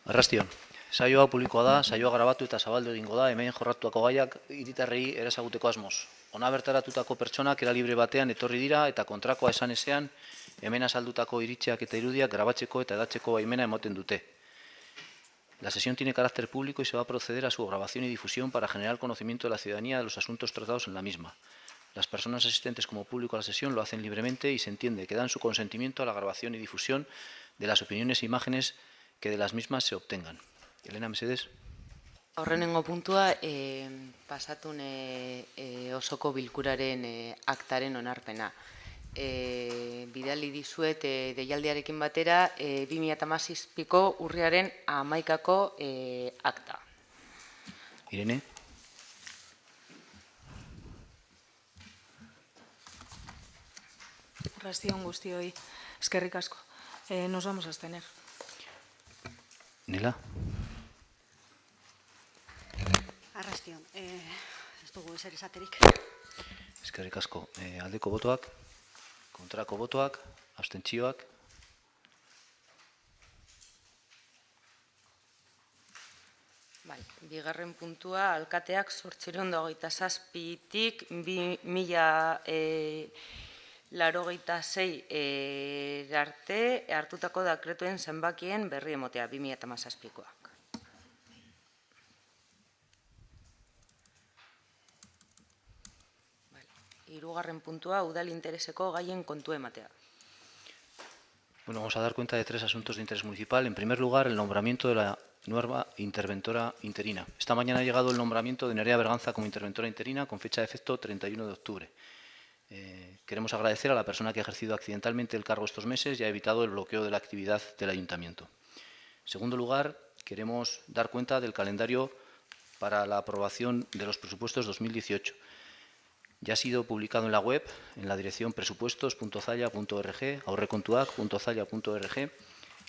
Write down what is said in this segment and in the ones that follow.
Arrastion, saioa publikoa da, saioa grabatu eta zabaldu egingo da, hemen jorratuako gaiak hiritarrei erazaguteko asmoz. Ona bertaratutako pertsonak era libre batean etorri dira eta kontrakoa esan ezean, hemen azaldutako iritziak eta irudiak grabatzeko eta edatzeko baimena emoten dute. La sesión tiene carácter público y se va a proceder a su grabación y difusión para generar conocimiento de la ciudadanía de los asuntos tratados en la misma. Las personas asistentes como público a la sesión lo hacen libremente y se entiende que dan su consentimiento a la grabación y difusión de las opiniones e imágenes que de las mismas se obtengan. Elena, mesedez. Horrenengo puntua, pasatun osoko bilkuraren aktaren onarpena. Bidali dizuet deialdiarekin batera 2017ko urriaren 11ko akta. Irene. Arrastion guztioi, eskerrik asko. Nos vamos a abstener. Nela. Arrastion, ez dugu ezer esaterik. Eskerrik asko. Aldeko botoak, kontrako botoak, abstentzioak. Bigarren puntua, alkateak 827-tik 2086 arte hartutako dekretuen zenbakien berri emotea 2017koak. Hirugarren puntua, udal intereseko gaien kontu ematea. Bueno, vamos a dar cuenta de tres asuntos de interés municipal. En primer lugar, el nombramiento de la nueva interventora interina. Esta mañana ha llegado el nombramiento de Nerea Berganza como interventora interina con fecha de efecto 31 de octubre. Queremos agradecer a la persona que ha ejercido accidentalmente el cargo estos meses y ha evitado el bloqueo de la actividad del ayuntamiento. En segundo lugar, queremos dar cuenta del calendario para la aprobación de los presupuestos 2018. Ya ha sido publicado en la web, en la dirección presupuestos.zalla.org, aurrekontuak.zalla.org,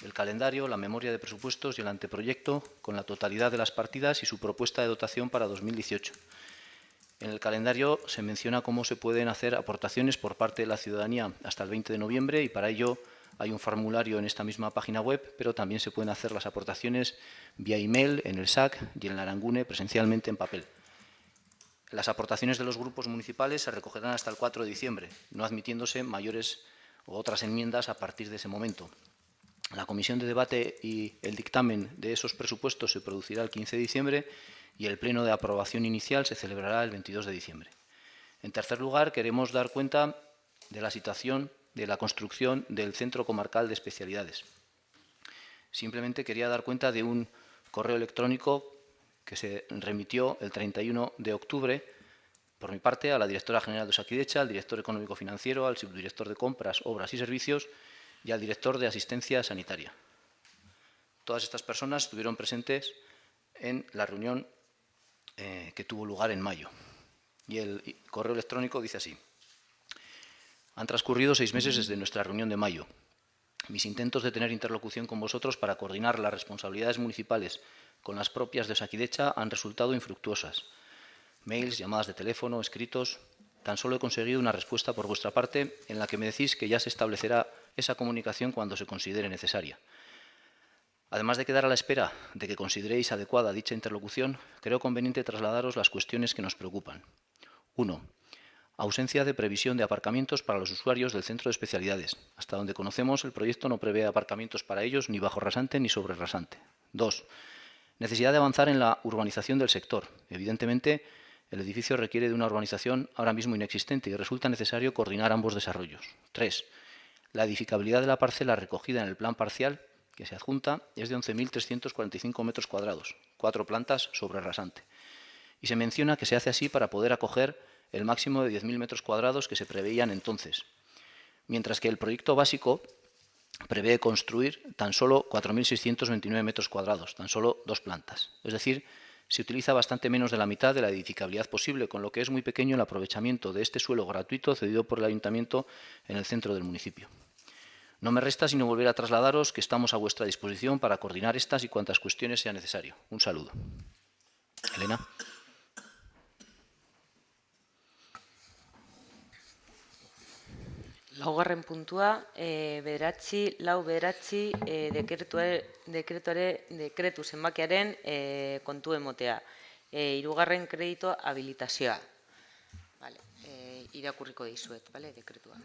el calendario, la memoria de presupuestos y el anteproyecto con la totalidad de las partidas y su propuesta de dotación para 2018. En el calendario se menciona cómo se pueden hacer aportaciones por parte de la ciudadanía hasta el 20 de noviembre y para ello hay un formulario en esta misma página web, pero también se pueden hacer las aportaciones vía email, en el SAC y en el Arangune presencialmente en papel. Las aportaciones de los grupos municipales se recogerán hasta el 4 de diciembre, no admitiéndose mayores o otras enmiendas a partir de ese momento. La comisión de debate y el dictamen de esos presupuestos se producirá el 15 de diciembre y el pleno de aprobación inicial se celebrará el 22 de diciembre. En tercer lugar, queremos dar cuenta de la situación de la construcción del Centro Comarcal de Especialidades. Simplemente quería dar cuenta de un correo electrónico que se remitió el 31 de octubre, por mi parte, a la directora general de Osakidetza, al director económico-financiero, al subdirector de compras, obras y servicios y al director de asistencia sanitaria. Todas estas personas estuvieron presentes en la reunión que tuvo lugar en mayo. Y el correo electrónico dice así: han transcurrido 6 meses desde nuestra reunión de mayo. Mis intentos de tener interlocución con vosotros para coordinar las responsabilidades municipales con las propias de Osakidetza han resultado infructuosas. Mails, llamadas de teléfono, escritos. Tan solo he conseguido una respuesta por vuestra parte en la que me decís que ya se establecerá esa comunicación cuando se considere necesaria. Además de quedar a la espera de que consideréis adecuada dicha interlocución, creo conveniente trasladaros las cuestiones que nos preocupan. 1. Ausencia de previsión de aparcamientos para los usuarios del centro de especialidades. Hasta donde conocemos, el proyecto no prevé aparcamientos para ellos ni bajo rasante ni sobre rasante. 2. Necesidad de avanzar en la urbanización del sector. Evidentemente, el edificio requiere de una urbanización ahora mismo inexistente y resulta necesario coordinar ambos desarrollos. 3. La edificabilidad de la parcela recogida en el plan parcial que se adjunta es de 11.345 metros cuadrados, 4 plantas sobre rasante. Y se menciona que se hace así para poder acoger el máximo de 10.000 metros cuadrados que se preveían entonces, mientras que el proyecto básico prevé construir tan solo 4.629 metros cuadrados, tan solo 2 plantas. Es decir, se utiliza bastante menos de la mitad de la edificabilidad posible, con lo que es muy pequeño el aprovechamiento de este suelo gratuito cedido por el ayuntamiento en el centro del municipio. No me resta sino volver a trasladaros que estamos a vuestra disposición para coordinar estas y cuantas cuestiones sea necesario. Un saludo. Elena. Laugarren puntua, lau bederatzi dekretu zenbakiaren kontu emotea. Hirugarren kredito habilitazioa. Vale, irakurriko dizuet, vale, dekretua.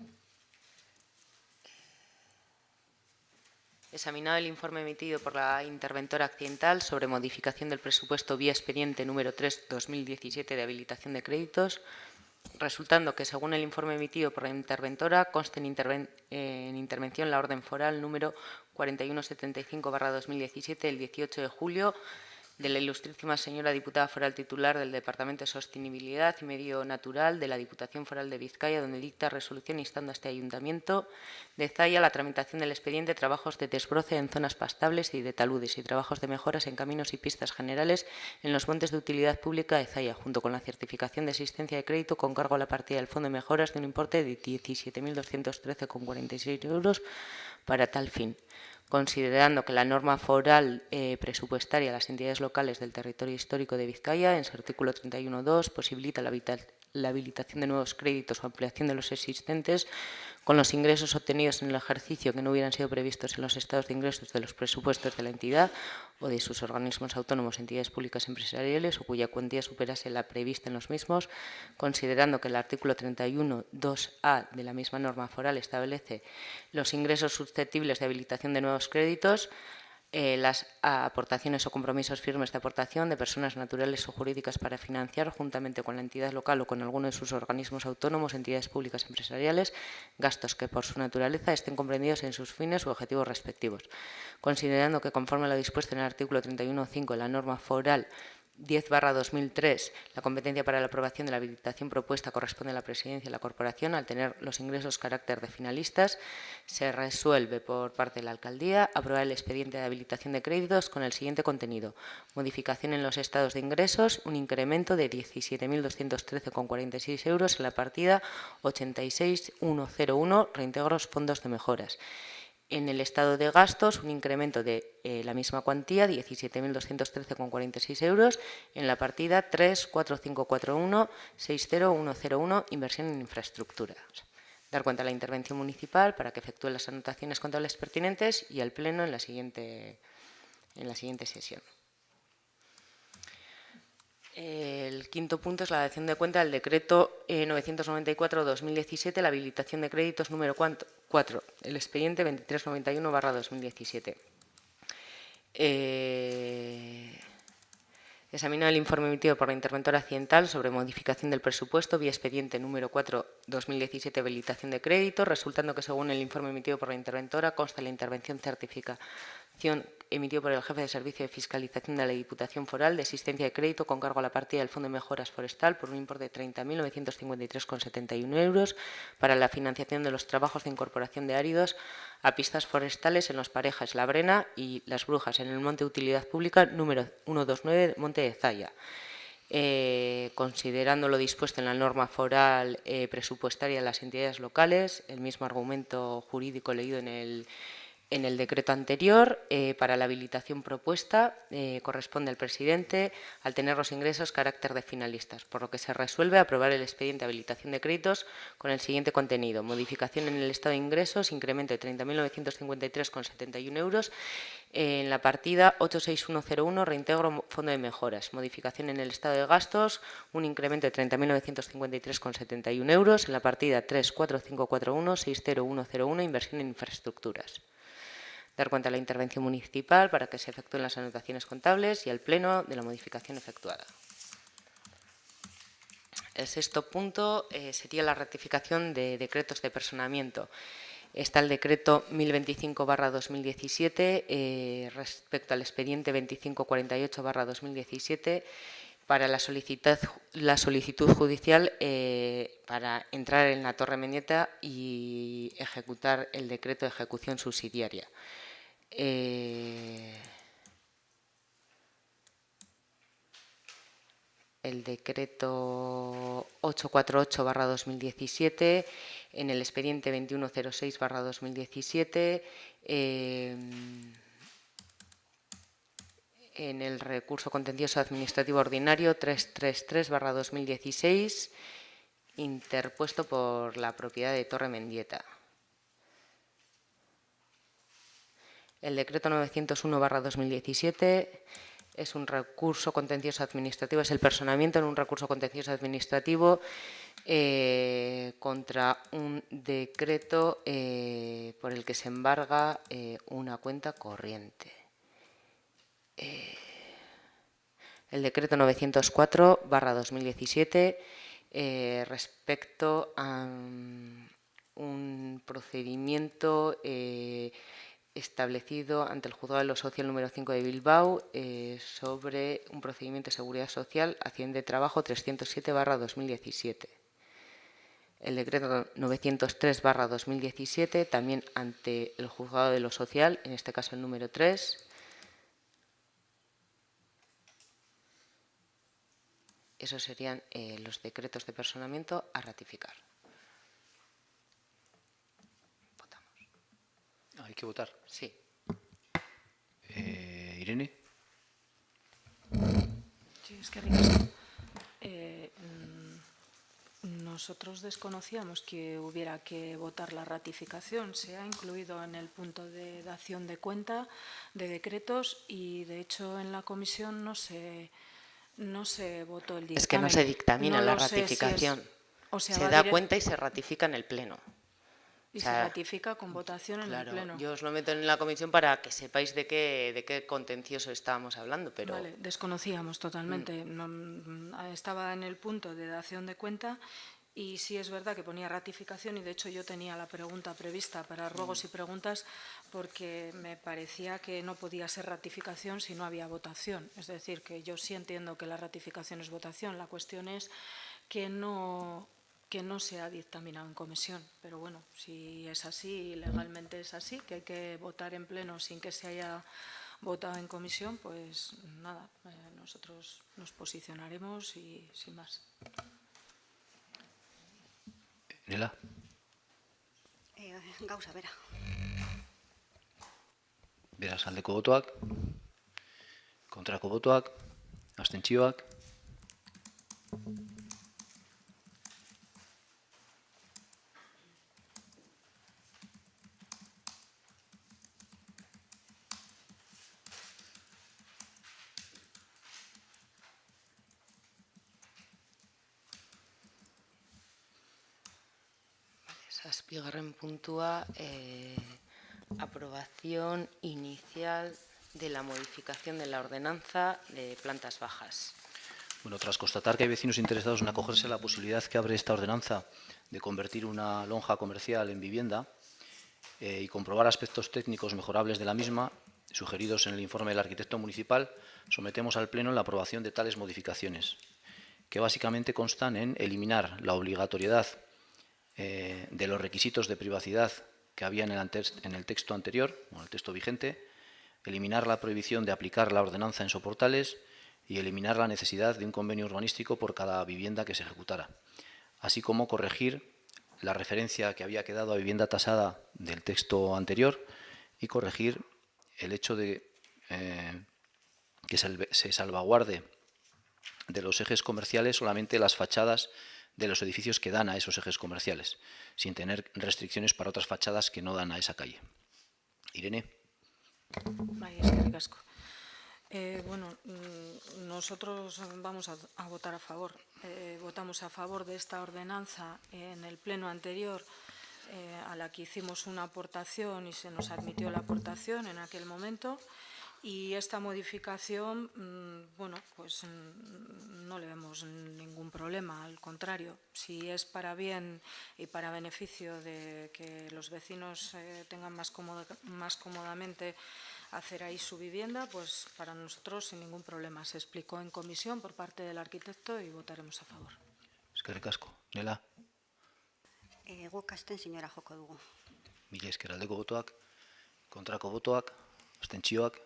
Examinado el informe emitido por la interventora accidental sobre modificación del presupuesto vía expediente número 3/2017 de habilitación de créditos, resultando que, según el informe emitido por la interventora, consta en intervención la orden foral número 4175/2017 del 18 de julio de la ilustrísima señora diputada foral titular del Departamento de Sostenibilidad y Medio Natural de la Diputación Foral de Vizcaya, donde dicta resolución instando a este Ayuntamiento de Zaya la tramitación del expediente, trabajos de desbroce en zonas pastables y de taludes y trabajos de mejoras en caminos y pistas generales en los montes de utilidad pública de Zaya, junto con la certificación de existencia de crédito con cargo a la partida del Fondo de Mejoras de un importe de 17.213,46 euros para tal fin. Considerando que la norma foral presupuestaria a las entidades locales del territorio histórico de Vizcaya, en su artículo 31.2, posibilita la habilitación de nuevos créditos o ampliación de los existentes con los ingresos obtenidos en el ejercicio que no hubieran sido previstos en los estados de ingresos de los presupuestos de la entidad o de sus organismos autónomos, entidades públicas empresariales o cuya cuantía superase la prevista en los mismos, considerando que el artículo 31.2a de la misma norma foral establece los ingresos susceptibles de habilitación de nuevos créditos, las aportaciones o compromisos firmes de aportación de personas naturales o jurídicas para financiar, juntamente con la entidad local o con alguno de sus organismos autónomos, entidades públicas empresariales, gastos que por su naturaleza estén comprendidos en sus fines u objetivos respectivos. Considerando que, conforme a lo dispuesto en el artículo 31.5 de la norma foral 10/2003, la competencia para la aprobación de la habilitación propuesta corresponde a la Presidencia de la Corporación. Al tener los ingresos carácter de finalistas, se resuelve por parte de la Alcaldía aprobar el expediente de habilitación de créditos con el siguiente contenido: modificación en los estados de ingresos, un incremento de 17.213,46 euros en la partida 86.101, reintegros fondos de mejoras. En el estado de gastos, un incremento de la misma cuantía, 17.213,46 euros, en la partida 34541-60101, inversión en infraestructuras. Dar cuenta a la intervención municipal para que efectúe las anotaciones contables pertinentes y al Pleno en la siguiente sesión. El quinto punto es la dación de cuenta del decreto 994/2017, la habilitación de créditos número 4, el expediente 2391/2017. Examinado el informe emitido por la interventora accidental sobre modificación del presupuesto vía expediente número 4/2017, habilitación de crédito, resultando que, según el informe emitido por la interventora, consta la intervención certificación emitido por el jefe de Servicio de Fiscalización de la Diputación Foral de existencia de crédito con cargo a la partida del Fondo de Mejoras Forestal por un importe de 30.953,71 euros para la financiación de los trabajos de incorporación de áridos a pistas forestales en los parajes La Brena y Las Brujas, en el Monte de Utilidad Pública número 129, Monte de Zaya. Considerando lo dispuesto en la norma foral presupuestaria de las entidades locales, el mismo argumento jurídico leído en el decreto anterior, para la habilitación propuesta corresponde al presidente, al tener los ingresos carácter de finalistas, por lo que se resuelve aprobar el expediente de habilitación de créditos con el siguiente contenido: modificación en el estado de ingresos, incremento de 30.953,71 euros en la partida 86101, reintegro fondo de mejoras. Modificación en el estado de gastos, un incremento de 30.953,71 euros en la partida 34541-60101, inversión en infraestructuras. Dar cuenta a la intervención municipal para que se efectúen las anotaciones contables y al Pleno de la modificación efectuada. El sexto punto sería la ratificación de decretos de personamiento. Está el decreto 1025/2017 respecto al expediente 2548/2017 para la solicitud judicial para entrar en la Torre Mendieta y ejecutar el decreto de ejecución subsidiaria. El decreto 848/2017, en el expediente 2106/2017, en el recurso contencioso administrativo ordinario 333/2016, interpuesto por la propiedad de Torre Mendieta. El decreto 901/2017 es un recurso contencioso administrativo, es el personamiento en un recurso contencioso administrativo contra un decreto por el que se embarga una cuenta corriente. El decreto 904/2017 respecto a un procedimiento establecido ante el Juzgado de lo Social número 5 de Bilbao sobre un procedimiento de seguridad social, Hacienda de Trabajo 307/2017. El decreto 903/2017, también ante el Juzgado de lo Social, en este caso el número 3. Esos serían los decretos de personamiento a ratificar. Votamos. Hay que votar. Sí. Irene. Sí, es que ricasco. Nosotros desconocíamos que hubiera que votar la ratificación. Se ha incluido en el punto de dación de cuenta de decretos y, de hecho, en la comisión no se votó el dictamen. Es que no se dictamina No la lo sé si es- ratificación. o sea, Se va da direct- cuenta y se ratifica en el Pleno. Y o sea, se ratifica con votación en Claro, el Pleno. yo os lo meto en la comisión para que sepáis de qué contencioso estábamos hablando, pero Vale, desconocíamos totalmente. Estaba en el punto de dación de cuenta y sí es verdad que ponía ratificación y de hecho yo tenía la pregunta prevista para ruegos y preguntas porque me parecía que no podía ser ratificación si no había votación. Es decir, que yo sí entiendo que la ratificación es votación. La cuestión es que no se ha dictaminado en comisión. Pero bueno, si es así, legalmente es así, que hay que votar en pleno sin que se haya votado en comisión, pues nada, nosotros nos posicionaremos y sin más. Nela. Gauza, bera. Beraz, aldeko botoak, kontrako botoak, abstentzioak. zazpigarren puntua, aprobación inicial de la modificación de la ordenanza de plantas bajas. Bueno, tras constatar que hay vecinos interesados en acogerse a la posibilidad que abre esta ordenanza de convertir una lonja comercial en vivienda y comprobar aspectos técnicos mejorables de la misma, sugeridos en el informe del arquitecto municipal, sometemos al Pleno la aprobación de tales modificaciones, que básicamente constan en eliminar la obligatoriedad de los requisitos de privacidad que había en el texto anterior, o en el texto vigente, eliminar la prohibición de aplicar la ordenanza en soportales y eliminar la necesidad de un convenio urbanístico por cada vivienda que se ejecutara, así como corregir la referencia que había quedado a vivienda tasada del texto anterior y corregir el hecho de que se salvaguarde de los ejes comerciales solamente las fachadas de los edificios que dan a esos ejes comerciales, sin tener restricciones para otras fachadas que no dan a esa calle. Irene. Bai, eskerrik asko. Bueno, nosotros vamos a votar a favor. Votamos a favor de esta ordenanza en el pleno anterior a la que hicimos una aportación y se nos admitió la aportación en aquel momento. Y esta modificación, bueno, pues no le vemos ningún problema, al contrario. Si es para bien y para beneficio de que los vecinos tengan más cómodamente hacer ahí su vivienda, pues para nosotros sin ningún problema. Se explicó en comisión por parte del arquitecto y votaremos a favor. Eskerrik asko. Nela. Guk abstenziora joko dugu. Mila esker, aldeko botoak, kontrako botoak, abstentzioak.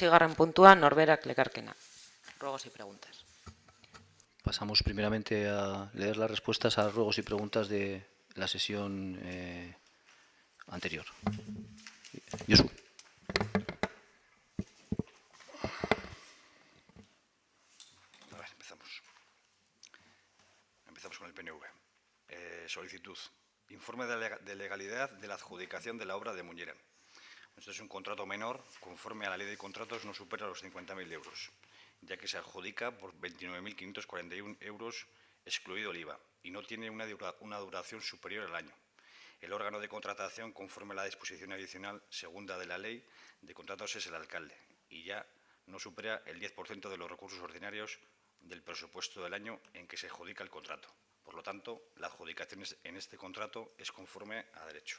Zortzigarren puntua, norberak lekarkena. Ruegos y preguntas. Pasamos primeramente a leer las respuestas a ruegos y preguntas de la sesión anterior. Josu. Empezamos con el PNV. Solicitud. Informe de legalidad de la adjudicación de la obra de Muñera. Esto es un contrato menor, conforme a la ley de contratos no supera los 50.000 euros, ya que se adjudica por 29.541 euros excluido el IVA y no tiene una duración superior al año. El órgano de contratación, conforme a la disposición adicional segunda de la ley de contratos, es el alcalde y ya no supera el 10% de los recursos ordinarios del presupuesto del año en que se adjudica el contrato. Por lo tanto, la adjudicación en este contrato es conforme a derecho.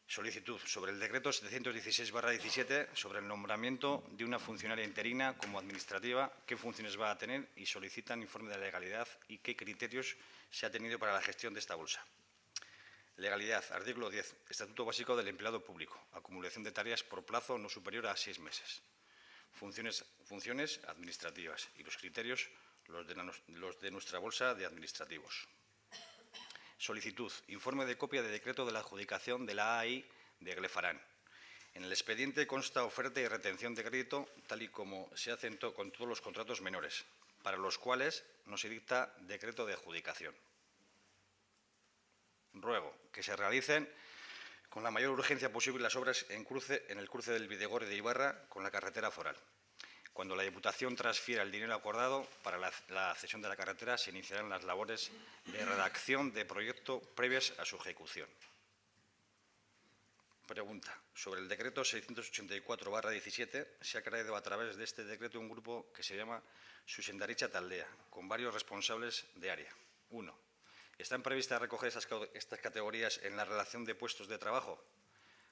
Solicitud sobre el decreto 716/17 sobre el nombramiento de una funcionaria interina como administrativa, qué funciones va a tener y solicitan informe de legalidad y qué criterios se ha tenido para la gestión de esta bolsa. Legalidad, artículo 10, Estatuto Básico del Empleado Público, acumulación de tareas por plazo no superior a 6 meses. Funciones administrativas y los criterios los de nuestra bolsa de administrativos. Solicitud. Informe de copia de decreto de la adjudicación de la AI de Glefarán. En el expediente consta oferta y retención de crédito, tal y como se hace con todos los contratos menores, para los cuales no se dicta decreto de adjudicación. Ruego que se realicen con la mayor urgencia posible las obras en el cruce del Bidegorri de Ibarra con la carretera foral. Cuando la Diputación transfiera el dinero acordado para la cesión de la carretera, se iniciarán las labores de redacción de proyecto previas a su ejecución. Pregunta. Sobre el decreto 684/17, se ha creado a través de este decreto un grupo que se llama Zuzendaritza Taldea, con varios responsables de área. 1. ¿Están previstas recoger estas categorías en la relación de puestos de trabajo?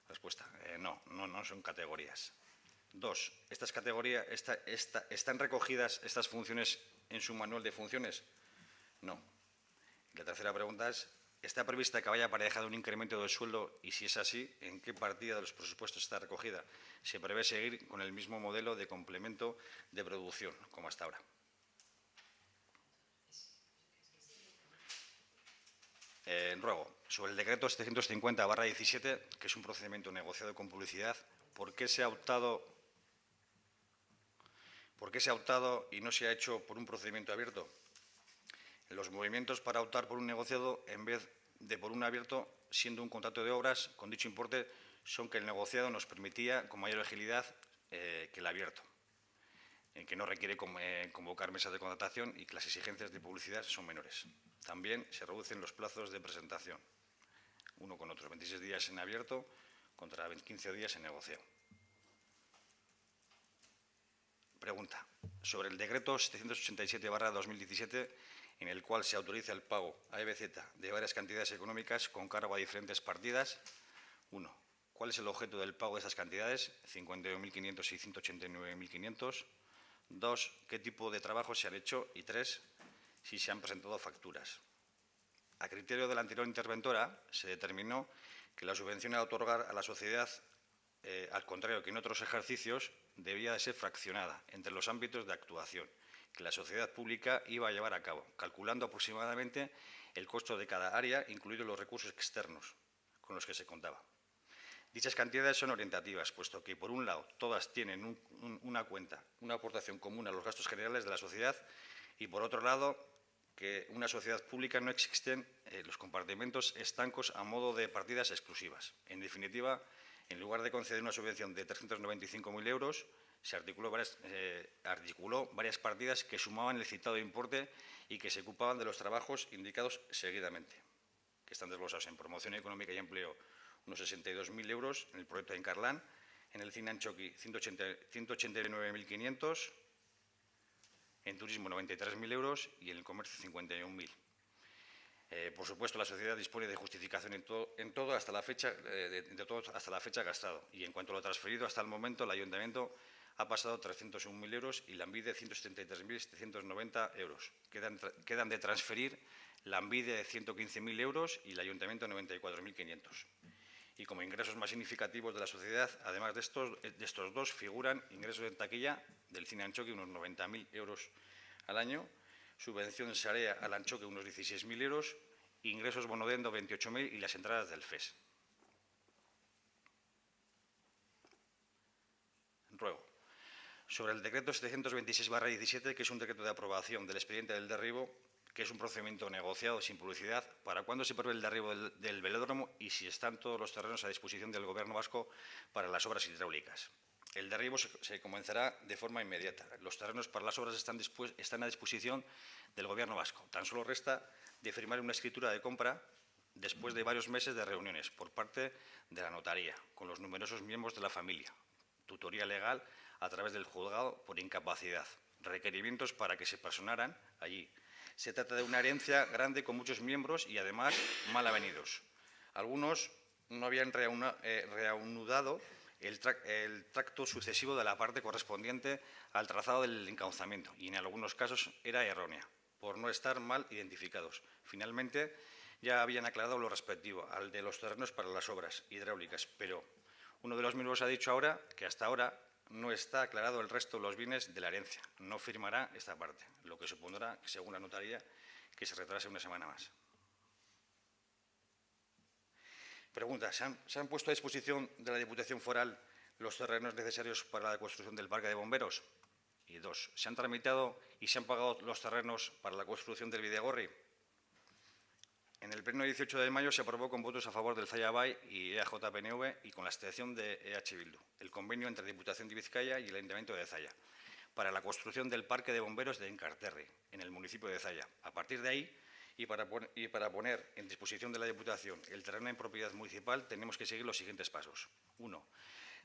Respuesta. No son categorías. 2. ¿Estas categorías están recogidas estas funciones en su manual de funciones? No. La tercera pregunta es, ¿está prevista que vaya aparejado un incremento del sueldo y, si es así, en qué partida de los presupuestos está recogida? ¿Se prevé seguir con el mismo modelo de complemento de producción como hasta ahora? Ruego, sobre el decreto 750/17, que es un procedimiento negociado con publicidad, ¿por qué se ha optado y no se ha hecho por un procedimiento abierto? Los movimientos para optar por un negociado en vez de por un abierto, siendo un contrato de obras con dicho importe, son que el negociado nos permitía con mayor agilidad que el abierto, en que no requiere convocar mesas de contratación y que las exigencias de publicidad son menores. También se reducen los plazos de presentación, uno con otros 26 días en abierto contra 15 días en negociado. Pregunta. Sobre el decreto 787/2017, en el cual se autoriza el pago a EBZ de varias cantidades económicas con cargo a diferentes partidas. 1. ¿Cuál es el objeto del pago de esas cantidades? 51.500 y 189.500. 2. ¿Qué tipo de trabajos se han hecho? Y 3. Si se han presentado facturas. A criterio de la anterior interventora, se determinó que la subvención a otorgar a la sociedad, al contrario que en otros ejercicios, debía de ser fraccionada entre los ámbitos de actuación que la sociedad pública iba a llevar a cabo, calculando aproximadamente el costo de cada área, incluidos los recursos externos con los que se contaba. Dichas cantidades son orientativas, puesto que, por un lado, todas tienen una cuenta, una aportación común a los gastos generales de la sociedad, y, por otro lado, que una sociedad pública no existen los compartimentos estancos a modo de partidas exclusivas. En definitiva, en lugar de conceder una subvención de 395.000 euros, se articuló varias partidas que sumaban el citado importe y que se ocupaban de los trabajos indicados seguidamente, que están desglosados en promoción económica y empleo, unos 62.000 euros, en el proyecto de Encarlán, en el Cine Anchoqui, 189.500, en turismo 93.000 euros y en el comercio 51.000. Por supuesto, la sociedad dispone de justificación en todo hasta la fecha gastado. Y en cuanto a lo transferido, hasta el momento el ayuntamiento ha pasado 301.000 euros y Lanbide 173.790 euros. Quedan de transferir Lanbide 115.000 euros y el ayuntamiento 94.500. Y como ingresos más significativos de la sociedad, además de estos dos, figuran ingresos en taquilla del cine Anchoqui, unos 90.000 euros al año, subvención Sarea al Anchoqui, unos 16.000 euros, ingresos Bonodendo, 28.000 y las entradas del FES. Ruego. Sobre el decreto 726/17, que es un decreto de aprobación del expediente del derribo, que es un procedimiento negociado sin publicidad, para cuándo se prevé el derribo del velódromo y si están todos los terrenos a disposición del Gobierno vasco para las obras hidráulicas. El derribo se comenzará de forma inmediata. Los terrenos para las obras están a disposición del Gobierno vasco. Tan solo resta de firmar una escritura de compra después de varios meses de reuniones por parte de la notaría, con los numerosos miembros de la familia, tutoría legal a través del juzgado por incapacidad, requerimientos para que se personaran allí. Se trata de una herencia grande con muchos miembros y, además, mal avenidos. Algunos no habían reanudado el tracto sucesivo de la parte correspondiente al trazado del encauzamiento y, en algunos casos, era errónea, por no estar mal identificados. Finalmente, ya habían aclarado lo respectivo al de los terrenos para las obras hidráulicas, pero uno de los miembros ha dicho ahora que hasta ahora no está aclarado el resto de los bienes de la herencia. No firmará esta parte, lo que supondrá, según la notaría, que se retrase una semana más. Pregunta, ¿se han puesto a disposición de la Diputación Foral los terrenos necesarios para la construcción del parque de bomberos? Y dos, ¿se han tramitado y se han pagado los terrenos para la construcción del Bidegorri? En el pleno 18 de mayo se aprobó con votos a favor del Zalla Bay y EAJ-PNV y con la abstención de EH Bildu el convenio entre Diputación de Vizcaya y el Ayuntamiento de Zalla para la construcción del parque de bomberos de Encarterri, en el municipio de Zalla. A partir de ahí, y para poner en disposición de la Diputación el terreno en propiedad municipal, tenemos que seguir los siguientes pasos. 1.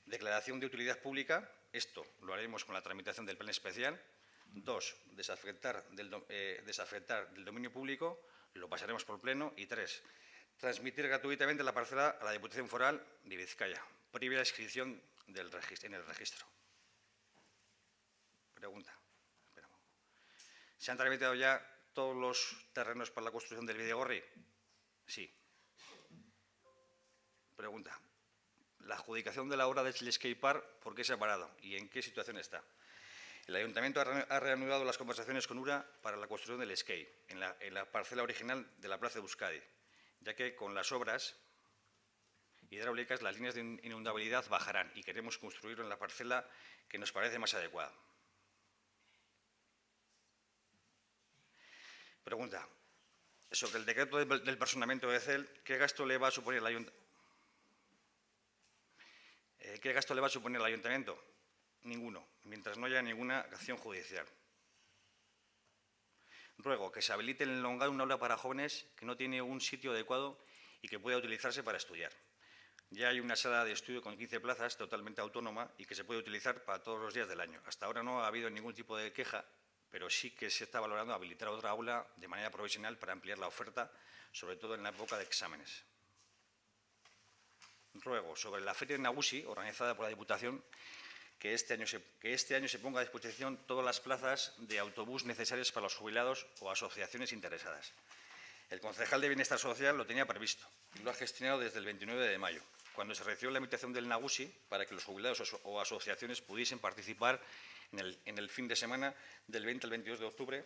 Declaración de utilidad pública. Esto lo haremos con la tramitación del plan especial. 2. Desafectar del dominio público. Lo pasaremos por pleno. Y 3. Transmitir gratuitamente la parcela a la Diputación Foral de Vizcaya, previa inscripción en el registro. Pregunta. ¿Se han tramitado ya todos los terrenos para la construcción del Bidegorri? Sí. Pregunta. La adjudicación de la obra del skatepark, ¿por qué se ha parado y en qué situación está? El Ayuntamiento ha reanudado las conversaciones con URA para la construcción del skate en la parcela original de la Plaza de Euskadi, ya que con las obras hidráulicas las líneas de inundabilidad bajarán y queremos construirlo en la parcela que nos parece más adecuada. Pregunta. Sobre el decreto del personamiento de CEL, ¿qué gasto le va a suponer el Ayuntamiento? Ninguno, mientras no haya ninguna acción judicial. Ruego que se habilite en el Longar un aula para jóvenes que no tiene un sitio adecuado y que pueda utilizarse para estudiar. Ya hay una sala de estudio con 15 plazas totalmente autónoma y que se puede utilizar para todos los días del año. Hasta ahora no ha habido ningún tipo de queja, pero sí que se está valorando habilitar otra aula de manera provisional para ampliar la oferta, sobre todo en la época de exámenes. Ruego sobre la Feria Nagusi, organizada por la Diputación, que este año se ponga a disposición todas las plazas de autobús necesarias para los jubilados o asociaciones interesadas. El concejal de Bienestar Social lo tenía previsto y lo ha gestionado desde el 29 de mayo, cuando se recibió la invitación del Nagusi para que los jubilados o asociaciones pudiesen participar en el fin de semana del 20 al 22 de octubre,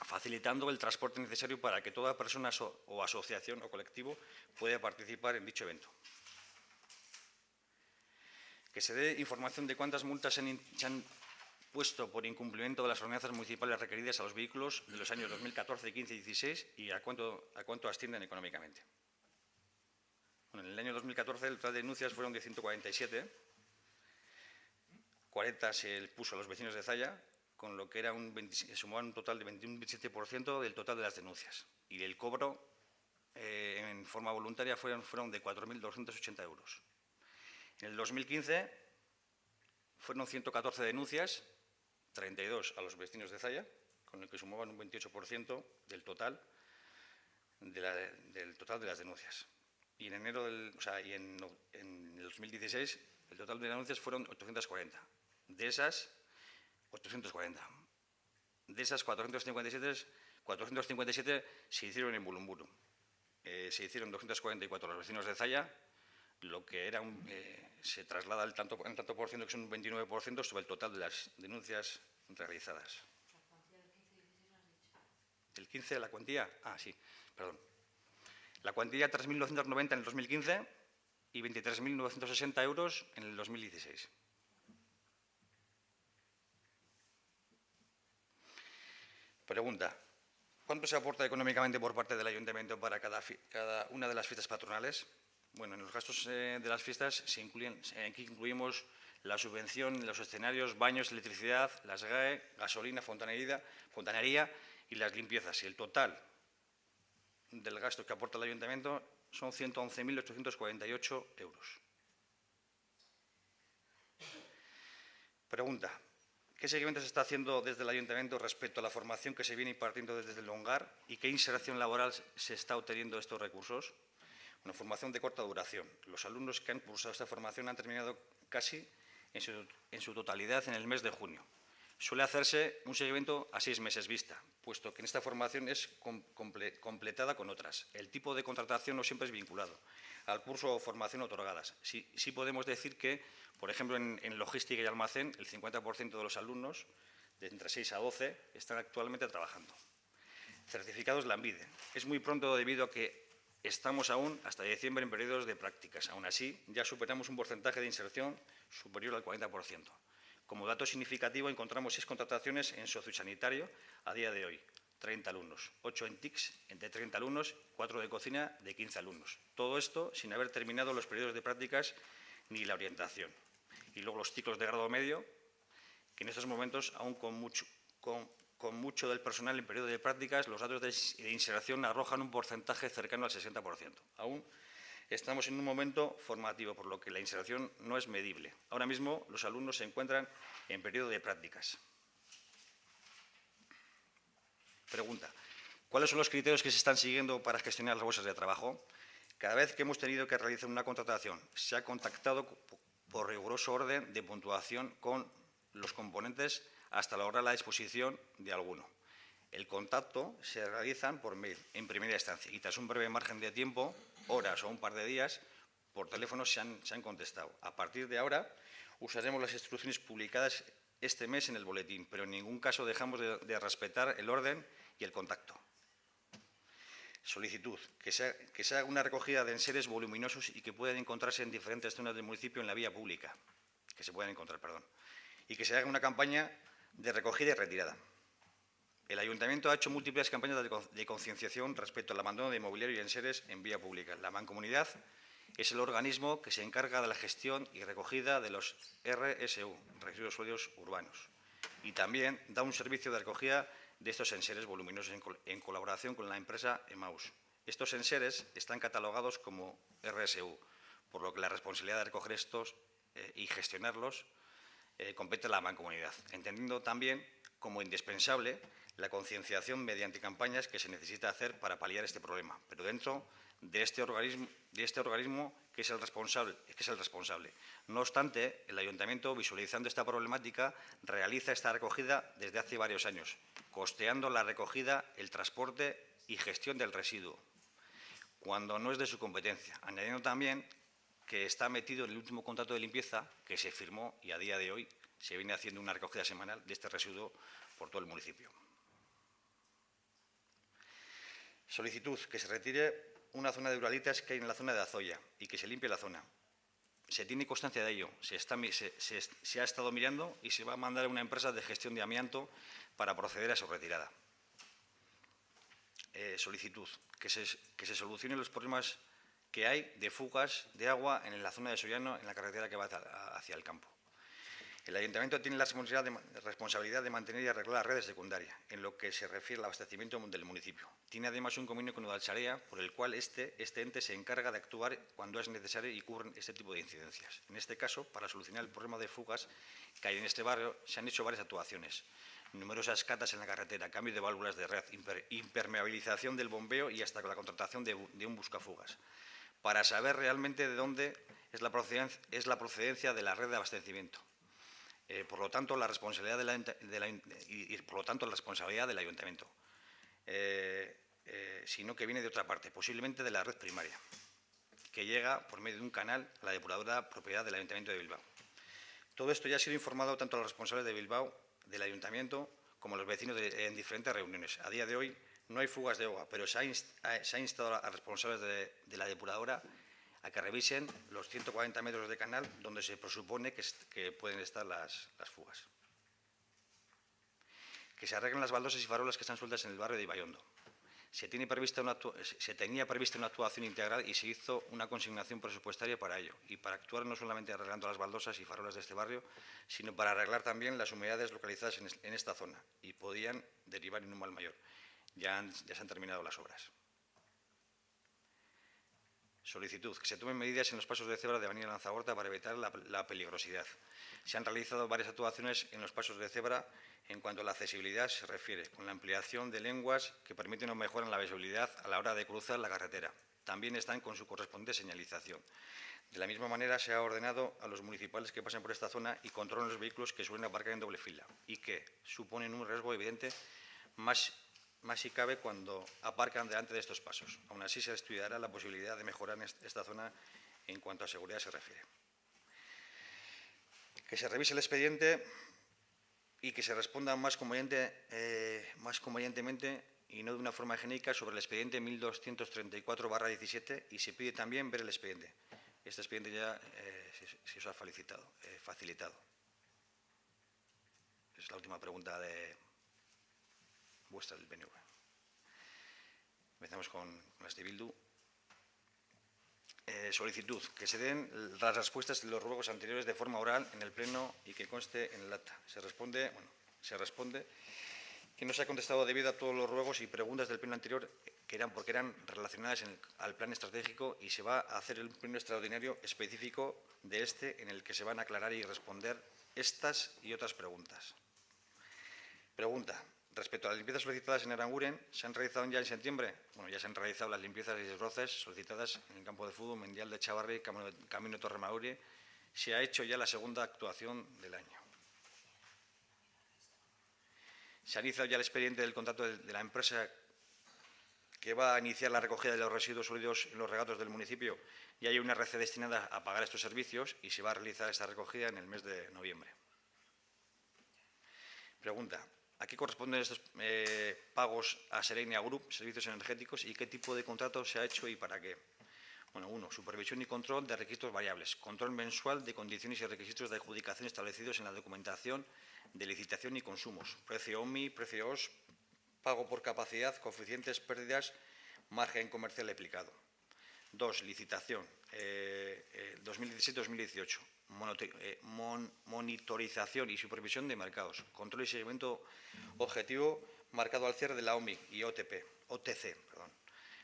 facilitando el transporte necesario para que toda persona o asociación o colectivo pueda participar en dicho evento. Que se dé información de cuántas multas se han puesto por incumplimiento de las ordenanzas municipales requeridas a los vehículos de los años 2014, 15 y 16 y a cuánto ascienden económicamente. Bueno, en el año 2014 el total de denuncias fueron de 147, 40 se puso a los vecinos de Zalla, con lo que era se sumaba un total de un 27% del total de las denuncias. Y el cobro en forma voluntaria fueron de 4.280 euros. En el 2015 fueron 114 denuncias, 32 a los vecinos de Zalla, con el que sumaban un 28% del total de las denuncias. Y en el 2016 el total de denuncias fueron 840. De esas 457 se hicieron en Bulumburu. Se hicieron 244 a los vecinos de Zalla, lo que era se traslada en tanto por ciento, que son un 29% sobre el total de las denuncias realizadas. ¿El 15 la cuantía? Ah, sí, perdón. La cuantía 3.990 en el 2015 y 23.960 euros en el 2016. Pregunta. ¿Cuánto se aporta económicamente por parte del Ayuntamiento para cada una de las fiestas patronales? Bueno, en los gastos de las fiestas aquí incluimos la subvención, los escenarios, baños, electricidad, las GAE, gasolina, fontanería y las limpiezas. Y el total del gasto que aporta el Ayuntamiento son 111.848 euros. Pregunta. ¿Qué seguimiento se está haciendo desde el Ayuntamiento respecto a la formación que se viene impartiendo desde el Longar y qué inserción laboral se está obteniendo de estos recursos? Una formación de corta duración. Los alumnos que han cursado esta formación han terminado casi en su totalidad en el mes de junio. Suele hacerse un seguimiento a 6 meses vista, puesto que en esta formación es completada con otras. El tipo de contratación no siempre es vinculado al curso o formación otorgadas. Sí podemos decir que, por ejemplo, en logística y almacén, el 50% de los alumnos, de entre 6 a 12, están actualmente trabajando. Certificados Lanbide. Es muy pronto debido a que estamos aún hasta diciembre en periodos de prácticas. Aún así, ya superamos un porcentaje de inserción superior al 40%. Como dato significativo, encontramos 6 contrataciones en sociosanitario a día de hoy. 30 alumnos, 8 en TICS, de 30 alumnos, 4 de cocina, de 15 alumnos. Todo esto sin haber terminado los periodos de prácticas ni la orientación. Y luego los ciclos de grado medio, que en estos momentos, aún con mucho del personal en periodo de prácticas, los datos de inserción arrojan un porcentaje cercano al 60%. Aún estamos en un momento formativo, por lo que la inserción no es medible. Ahora mismo los alumnos se encuentran en periodo de prácticas. Pregunta. ¿Cuáles son los criterios que se están siguiendo para gestionar las bolsas de trabajo? Cada vez que hemos tenido que realizar una contratación, se ha contactado por riguroso orden de puntuación con los componentes hasta lograr la disposición de alguno. El contacto se realiza por mail en primera instancia y tras un breve margen de tiempo, horas o un par de días, por teléfono se han contestado. A partir de ahora, usaremos las instrucciones publicadas este mes en el boletín, pero en ningún caso dejamos de respetar el orden y el contacto. Solicitud. Que se haga una recogida de enseres voluminosos y que puedan encontrarse en diferentes zonas del municipio en la vía pública. Que se puedan encontrar, perdón. Y que se haga una campaña de recogida y retirada. El Ayuntamiento ha hecho múltiples campañas de concienciación respecto al abandono de mobiliario y enseres en vía pública. La Mancomunidad es el organismo que se encarga de la gestión y recogida de los RSU, residuos sólidos urbanos, y también da un servicio de recogida de estos enseres voluminosos en colaboración con la empresa Emaus. Estos enseres están catalogados como RSU, por lo que la responsabilidad de recoger estos y gestionarlos compete a la Mancomunidad, entendiendo también como indispensable la concienciación mediante campañas que se necesita hacer para paliar este problema, pero dentro de este organismo que es el responsable. No obstante, el Ayuntamiento, visualizando esta problemática, realiza esta recogida desde hace varios años, costeando la recogida, el transporte y gestión del residuo, cuando no es de su competencia, añadiendo también que está metido en el último contrato de limpieza que se firmó y a día de hoy se viene haciendo una recogida semanal de este residuo por todo el municipio. Solicitud. Que se retire una zona de uralitas que hay en la zona de Azoya y que se limpie la zona. Se tiene constancia de ello, se ha estado mirando y se va a mandar a una empresa de gestión de amianto para proceder a su retirada. Solicitud. Que se solucionen los problemas que hay de fugas de agua en la zona de Sollano, en la carretera que va hacia el campo. El Ayuntamiento tiene la responsabilidad de mantener y arreglar la red secundaria, en lo que se refiere al abastecimiento del municipio. Tiene además un convenio con Udalsarea, por el cual este ente se encarga de actuar cuando es necesario y cubren este tipo de incidencias. En este caso, para solucionar el problema de fugas que hay en este barrio, se han hecho varias actuaciones. Numerosas catas en la carretera, cambio de válvulas de red, impermeabilización del bombeo y hasta la contratación de un buscafugas, para saber realmente de dónde es la procedencia de la red de abastecimiento. Por lo tanto, la responsabilidad del Ayuntamiento, sino que viene de otra parte, posiblemente de la red primaria, que llega por medio de un canal a la depuradora propiedad del Ayuntamiento de Bilbao. Todo esto ya ha sido informado tanto a los responsables de Bilbao, del Ayuntamiento, como a los vecinos en diferentes reuniones. A día de hoy no hay fugas de agua, pero se ha instado a responsables de la depuradora a que revisen los 140 metros de canal donde se presupone que pueden estar las fugas. Que se arreglen las baldosas y farolas que están sueltas en el barrio de Ibaiondo. Se tenía prevista una actuación integral y se hizo una consignación presupuestaria para ello, y para actuar no solamente arreglando las baldosas y farolas de este barrio, sino para arreglar también las humedades localizadas en esta zona, y podían derivar en un mal mayor. Ya se han terminado las obras. Solicitud. Que se tomen medidas en los pasos de cebra de Avenida Lanzagorta para evitar la peligrosidad. Se han realizado varias actuaciones en los pasos de cebra en cuanto a la accesibilidad se refiere, con la ampliación de lenguas que permiten o mejoran la visibilidad a la hora de cruzar la carretera. También están con su correspondiente señalización. De la misma manera, se ha ordenado a los municipales que pasen por esta zona y controlen los vehículos que suelen aparcar en doble fila y que suponen un riesgo evidente más si cabe cuando aparcan delante de estos pasos. Aún así, se estudiará la posibilidad de mejorar esta zona en cuanto a seguridad se refiere. Que se revise el expediente y que se responda más convenientemente y no de una forma genérica sobre el expediente 1234/17 y se pide también ver el expediente. Este expediente ya se os ha facilitado. Es la última pregunta de vuestra del PNV. Empezamos con las de Bildu. Solicitud. Que se den las respuestas de los ruegos anteriores de forma oral en el Pleno y que conste en el acta. Se responde que no se ha contestado debido a todos los ruegos y preguntas del Pleno anterior porque eran relacionadas al plan estratégico y se va a hacer el Pleno extraordinario específico de este en el que se van a aclarar y responder estas y otras preguntas. Pregunta. Respecto a las limpiezas solicitadas en Aranguren, ¿se han realizado ya en septiembre? Bueno, ya se han realizado las limpiezas y desbroces solicitadas en el campo de fútbol, Mendial de Chavarri, Camino Torremauri. Se ha hecho ya la segunda actuación del año. Se ha iniciado ya el expediente del contrato de la empresa que va a iniciar la recogida de los residuos sólidos en los regatos del municipio y hay una RC destinada a pagar estos servicios y se va a realizar esta recogida en el mes de noviembre. Pregunta. ¿A qué corresponden estos pagos a Serenia Group, servicios energéticos, y qué tipo de contrato se ha hecho y para qué? Bueno, 1. Supervisión y control de requisitos variables. Control mensual de condiciones y requisitos de adjudicación establecidos en la documentación de licitación y consumos. Precio OMI, precio OS, pago por capacidad, coeficientes, pérdidas, margen comercial aplicado. 2. Licitación 2017-2018. Monitorización y supervisión de mercados. Control y seguimiento objetivo marcado al cierre de la OMI y OTC,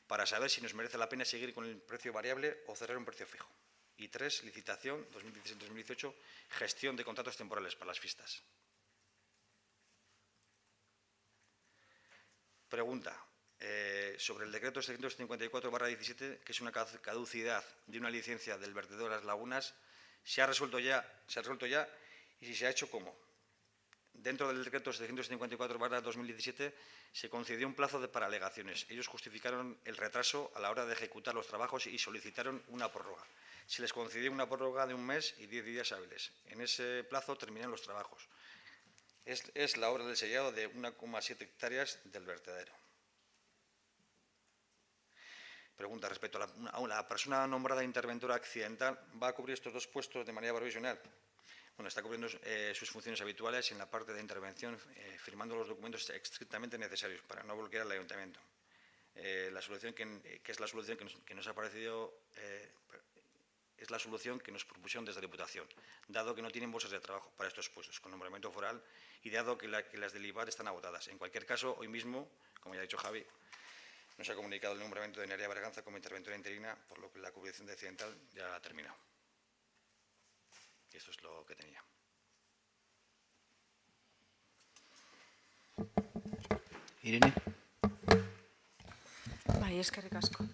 para saber si nos merece la pena seguir con el precio variable o cerrar un precio fijo. Y 3. Licitación 2017-2018. Gestión de contratos temporales para las fiestas. Pregunta. Sobre el decreto 754/17, que es una caducidad de una licencia del vertedero de las lagunas, ¿se ha resuelto ya? Y si se ha hecho, ¿cómo? Dentro del decreto 754/2017 se concedió un plazo para alegaciones. Ellos justificaron el retraso a la hora de ejecutar los trabajos y solicitaron una prórroga. Se les concedió una prórroga de 1 mes y 10 días hábiles. En ese plazo terminan los trabajos. Es la obra del sellado de 1,7 hectáreas del vertedero. Pregunta. Respecto a la persona nombrada interventora accidental, ¿va a cubrir estos 2 puestos de manera provisional? Bueno, está cubriendo sus funciones habituales en la parte de intervención, firmando los documentos estrictamente necesarios para no bloquear al ayuntamiento. La solución que es la solución que nos ha parecido es la solución que nos propusieron desde la Diputación, dado que no tienen bolsas de trabajo para estos puestos con nombramiento foral y dado que las del IVAR están agotadas. En cualquier caso, hoy mismo, como ya ha dicho Javi, nos ha comunicado el nombramiento de Nerea Berganza como interventora interina, por lo que la cubrición de accidental ya ha terminado. Y esto es lo que tenía. Irene. Bai, eskerrik asko.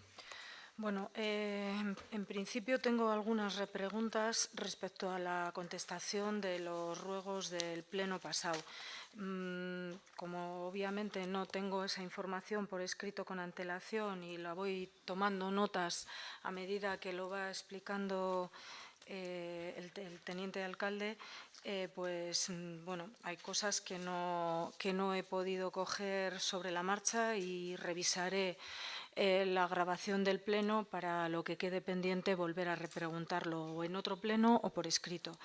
Bueno, en principio tengo algunas repreguntas respecto a la contestación de los ruegos del pleno pasado. Como obviamente no tengo esa información por escrito con antelación y la voy tomando notas a medida que lo va explicando el teniente alcalde, pues bueno, hay cosas que no he podido coger sobre la marcha y revisaré la grabación del pleno para lo que quede pendiente volver a repreguntarlo o en otro pleno o por escrito.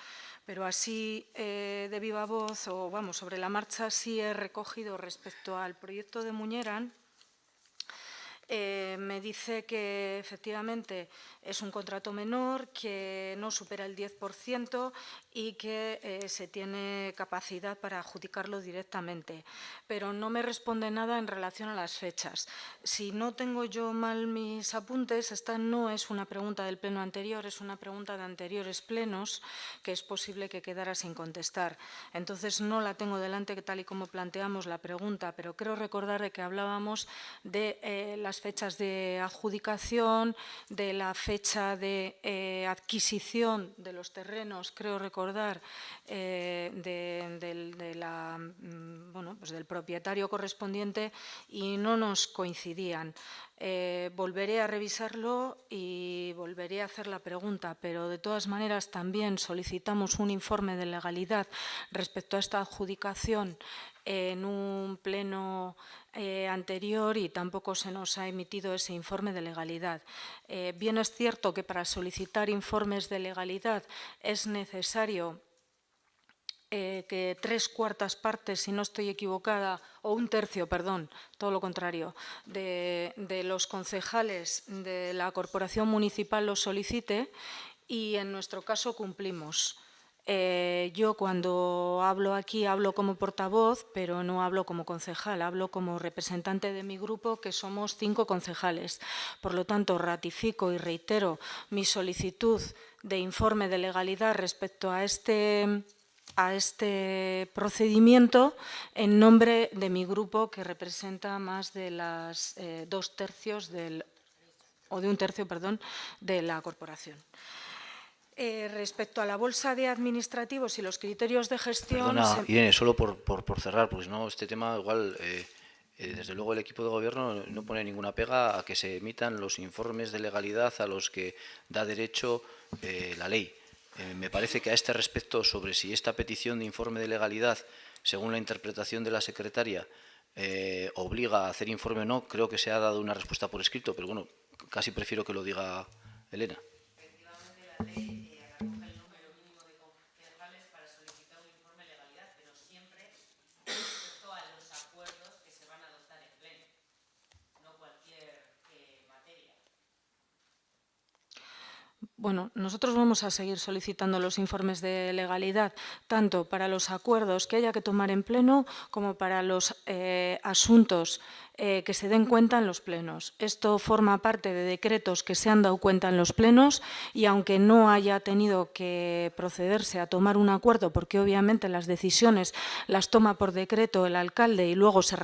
Pero así de viva voz o vamos sobre la marcha sí he recogido respecto al proyecto de Muñeran. Me dice que efectivamente es un contrato menor, que no supera el 10% y que se tiene capacidad para adjudicarlo directamente. Pero no me responde nada en relación a las fechas. Si no tengo yo mal mis apuntes, esta no es una pregunta del pleno anterior, es una pregunta de anteriores plenos que es posible que quedara sin contestar. Entonces no la tengo delante tal y como planteamos la pregunta, pero creo recordar que hablábamos de las fechas de adjudicación, de la fecha de adquisición de los terrenos, creo recordar, del propietario correspondiente y no nos coincidían. Volveré a revisarlo y volveré a hacer la pregunta, pero de todas maneras también solicitamos un informe de legalidad respecto a esta adjudicación en un pleno anterior y tampoco se nos ha emitido ese informe de legalidad. Bien es cierto que para solicitar informes de legalidad es necesario que 3/4 partes, si no estoy equivocada, o 1/3, perdón, todo lo contrario, de los concejales de la corporación municipal lo solicite y en nuestro caso cumplimos. Yo cuando hablo aquí hablo como portavoz, pero no hablo como concejal, hablo como representante de mi grupo, que somos 5 concejales. Por lo tanto, ratifico y reitero mi solicitud de informe de legalidad respecto a este procedimiento en nombre de mi grupo, que representa más de las 2/3 o de 1/3, perdón, de la corporación. Respecto a la bolsa de administrativos y los criterios de gestión… Perdona, Irene, solo por cerrar, porque no, este tema igual, desde luego el equipo de gobierno no pone ninguna pega a que se emitan los informes de legalidad a los que da derecho la ley. Me parece que a este respecto, sobre si esta petición de informe de legalidad, según la interpretación de la secretaria, obliga a hacer informe o no, creo que se ha dado una respuesta por escrito, pero bueno, casi prefiero que lo diga Elena. Efectivamente, la ley recoge el número mínimo de concejales para solicitar un informe de legalidad, pero siempre respecto a los acuerdos que se van a adoptar en pleno, no cualquier materia. Bueno, nosotros vamos a seguir solicitando los informes de legalidad, tanto para los acuerdos que haya que tomar en pleno como para los asuntos que se den cuenta en los plenos. Esto forma parte de decretos que se han dado cuenta en los plenos y aunque no haya tenido que procederse a tomar un acuerdo, porque obviamente las decisiones las toma por decreto el alcalde y luego se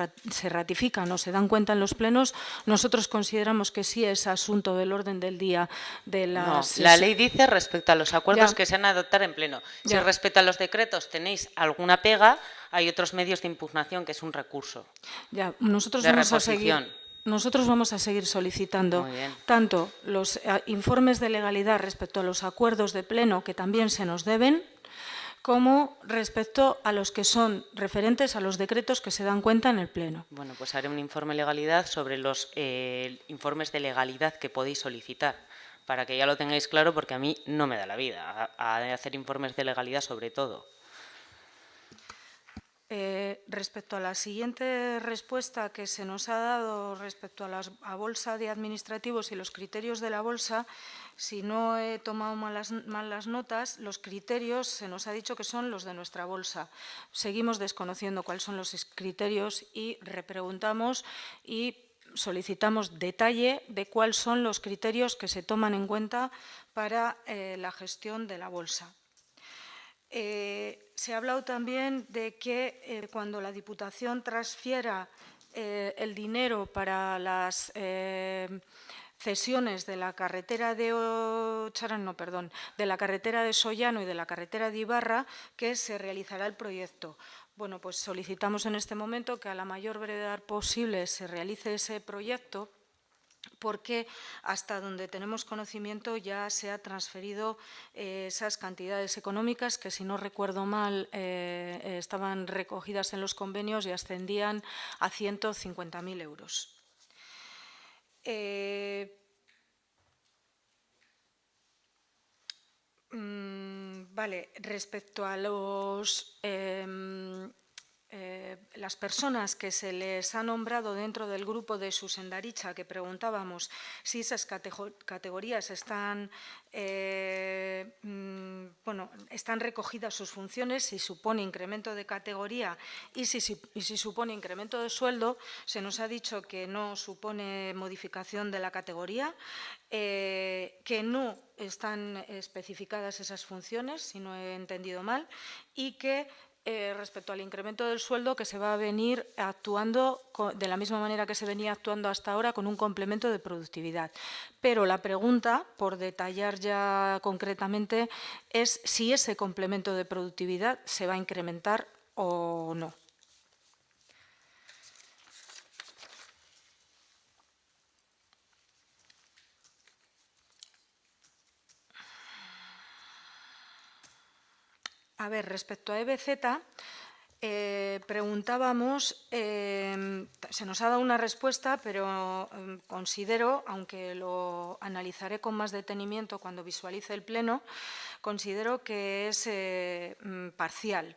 ratifican o se dan cuenta en los plenos, nosotros consideramos que sí es asunto del orden del día de las… No, la ley dice respecto a los acuerdos que se han de adoptar en pleno. Si respecto a los decretos tenéis alguna pega, hay otros medios de impugnación, que es un recurso. Ya, nosotros de vamos reposición. Nosotros vamos a seguir solicitando tanto los informes de legalidad respecto a los acuerdos de pleno, que también se nos deben, como respecto a los que son referentes a los decretos que se dan cuenta en el pleno. Bueno, pues haré un informe de legalidad sobre los informes de legalidad que podéis solicitar, para que ya lo tengáis claro, porque a mí no me da la vida a hacer informes de legalidad sobre todo. Respecto a la siguiente respuesta que se nos ha dado respecto a la bolsa de administrativos y los criterios de la bolsa, si no he tomado mal las notas, los criterios se nos ha dicho que son los de nuestra bolsa. Seguimos desconociendo cuáles son los criterios y repreguntamos y solicitamos detalle de cuáles son los criterios que se toman en cuenta para la gestión de la bolsa. Se ha hablado también de que cuando la Diputación transfiera el dinero para las cesiones de la carretera de de la carretera de Sollano y de la carretera de Ibarra que se realizará el proyecto. Bueno, pues solicitamos en este momento que a la mayor brevedad posible se realice ese proyecto, porque hasta donde tenemos conocimiento ya se ha transferido esas cantidades económicas que, si no recuerdo mal, estaban recogidas en los convenios y ascendían a 150.000 euros. Vale, respecto a las personas que se les ha nombrado dentro del grupo de Zuzendaritzak, que preguntábamos si esas categorías están recogidas sus funciones, si supone incremento de categoría y si supone incremento de sueldo. Se nos ha dicho que no supone modificación de la categoría, que no están especificadas esas funciones, si no he entendido mal, y que respecto al incremento del sueldo, que se va a venir actuando de la misma manera que se venía actuando hasta ahora, con un complemento de productividad. Pero la pregunta, por detallar ya concretamente, es si ese complemento de productividad se va a incrementar o no. A ver, respecto a EBZ, preguntábamos, se nos ha dado una respuesta, pero considero, aunque lo analizaré con más detenimiento cuando visualice el pleno, considero que es parcial.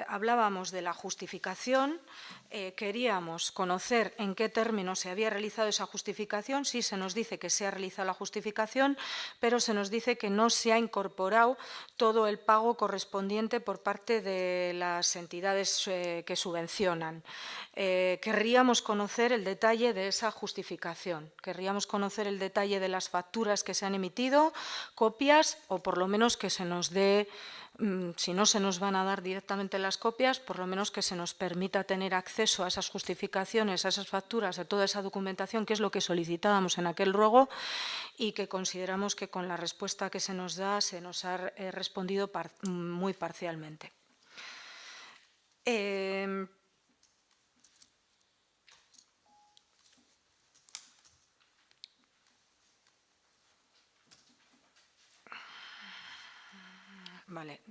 Hablábamos de la justificación, queríamos conocer en qué términos se había realizado esa justificación. Sí, se nos dice que se ha realizado la justificación, pero se nos dice que no se ha incorporado todo el pago correspondiente por parte de las entidades que subvencionan. Querríamos conocer el detalle de esa justificación, querríamos conocer el detalle de las facturas que se han emitido, copias, o por lo menos que se nos dé, si no se nos van a dar directamente las copias, por lo menos que se nos permita tener acceso a esas justificaciones, a esas facturas, a toda esa documentación, que es lo que solicitábamos en aquel ruego, y que consideramos que con la respuesta que se nos da se nos ha respondido muy parcialmente. Vale,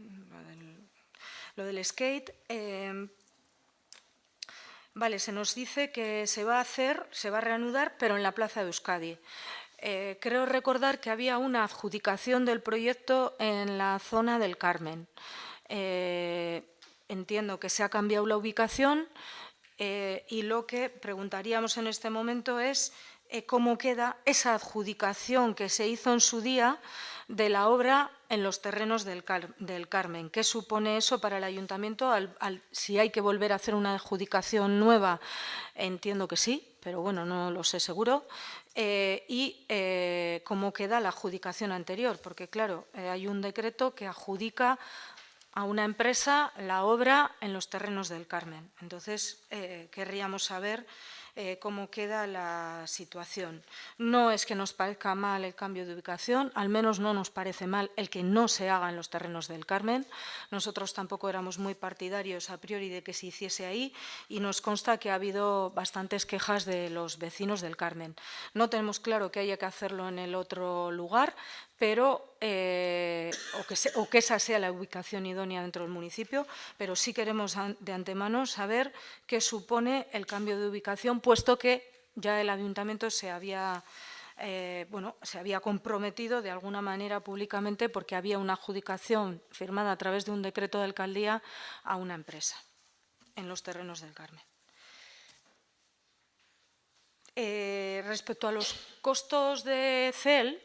lo del skate. Vale, se nos dice que se va a reanudar, pero en la Plaza de Euskadi. Creo recordar que había una adjudicación del proyecto en la zona del Carmen. Entiendo que se ha cambiado la ubicación y lo que preguntaríamos en este momento es cómo queda esa adjudicación que se hizo en su día de la obra en los terrenos del Carmen. ¿Qué supone eso para el ayuntamiento? Si hay que volver a hacer una adjudicación nueva, entiendo que sí, pero bueno, no lo sé seguro. Y cómo queda la adjudicación anterior, porque claro, hay un decreto que adjudica a una empresa la obra en los terrenos del Carmen. Entonces, querríamos saber cómo queda la situación. No es que nos parezca mal el cambio de ubicación, al menos no nos parece mal el que no se haga en los terrenos del Carmen. Nosotros tampoco éramos muy partidarios a priori de que se hiciese ahí y nos consta que ha habido bastantes quejas de los vecinos del Carmen. No tenemos claro que haya que hacerlo en el otro lugar, pero o que esa sea la ubicación idónea dentro del municipio, pero sí queremos de antemano saber qué supone el cambio de ubicación, puesto que ya el ayuntamiento se había comprometido de alguna manera públicamente, porque había una adjudicación firmada a través de un decreto de alcaldía a una empresa en los terrenos del Carmen. Respecto a los costos de CEL,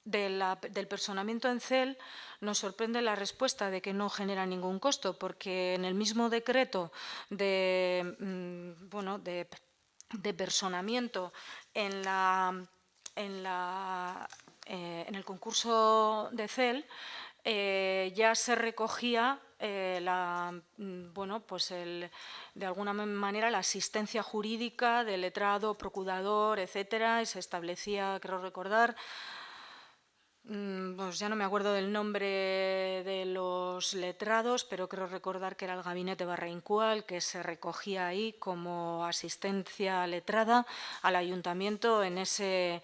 del personamiento en CEL, nos sorprende la respuesta de que no genera ningún costo, porque en el mismo decreto de personamiento en el concurso de CEL ya se recogía bueno, pues de alguna manera la asistencia jurídica del letrado, procurador, etcétera, y se establecía, creo recordar, pues ya no me acuerdo del nombre de los letrados, pero creo recordar que era el gabinete Barraincual, que se recogía ahí como asistencia letrada al ayuntamiento en ese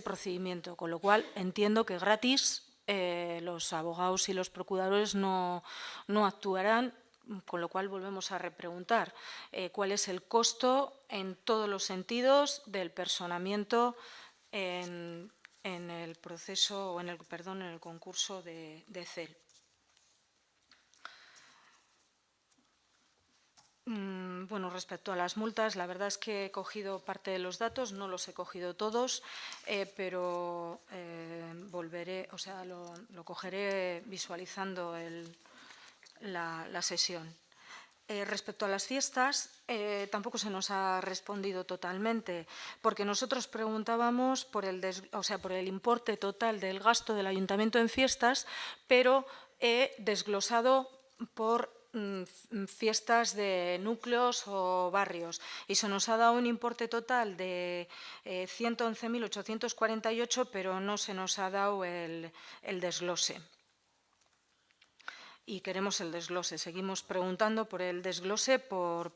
procedimiento, con lo cual entiendo que gratis los abogados y los procuradores no actuarán, con lo cual volvemos a repreguntar cuál es el costo en todos los sentidos del personamiento en el proceso, o en el concurso de CEL. Bueno, respecto a las multas, la verdad es que he cogido parte de los datos, no los he cogido todos, pero volveré, o sea, lo cogeré visualizando la sesión. Respecto a las fiestas, tampoco se nos ha respondido totalmente, porque nosotros preguntábamos por el importe total del gasto del ayuntamiento en fiestas, pero desglosado por fiestas de núcleos o barrios, y se nos ha dado un importe total de 111.848, pero no se nos ha dado el desglose. Y queremos el desglose. Seguimos preguntando por el desglose por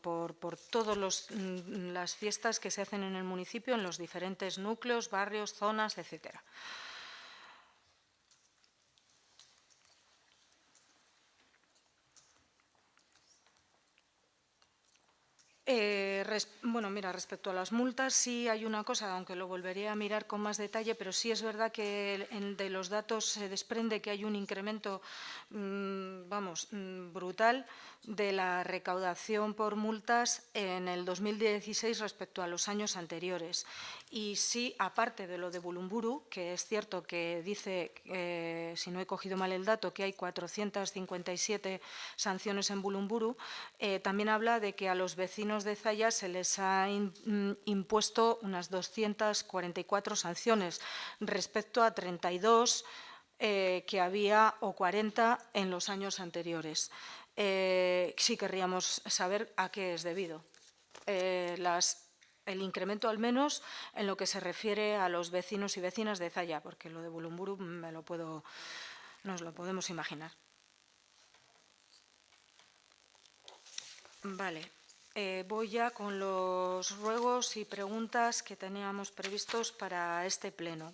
todas las fiestas que se hacen en el municipio, en los diferentes núcleos, barrios, zonas, etcétera. Bueno, mira, respecto a las multas, sí hay una cosa, aunque lo volveré a mirar con más detalle, pero sí es verdad que de los datos se desprende que hay un incremento, brutal de la recaudación por multas en el 2016 respecto a los años anteriores. Y sí, aparte de lo de Bulumburu, que es cierto que dice, si no he cogido mal el dato, que hay 457 sanciones en Bulumburu, también habla de que a los vecinos de Zalla se les ha impuesto unas 244 sanciones respecto a 32 que había, o 40 en los años anteriores. Sí querríamos saber a qué es debido. El incremento, al menos, en lo que se refiere a los vecinos y vecinas de Zalla, porque lo de Bulumburu nos lo podemos imaginar. Vale. Voy ya con los ruegos y preguntas que teníamos previstos para este pleno.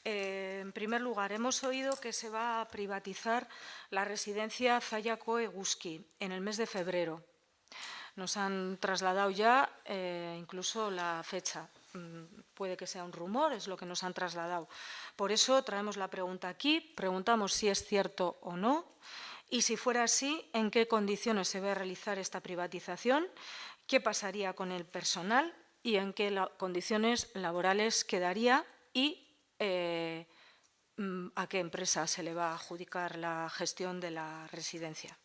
En primer lugar, hemos oído que se va a privatizar la residencia Zallako Eguzki en el mes de febrero. Nos han trasladado ya incluso la fecha. Puede que sea un rumor, es lo que nos han trasladado. Por eso traemos la pregunta aquí, preguntamos si es cierto o no, y si fuera así, en qué condiciones se va a realizar esta privatización, qué pasaría con el personal y en qué condiciones laborales quedaría, y a qué empresa se le va a adjudicar la gestión de la residencia.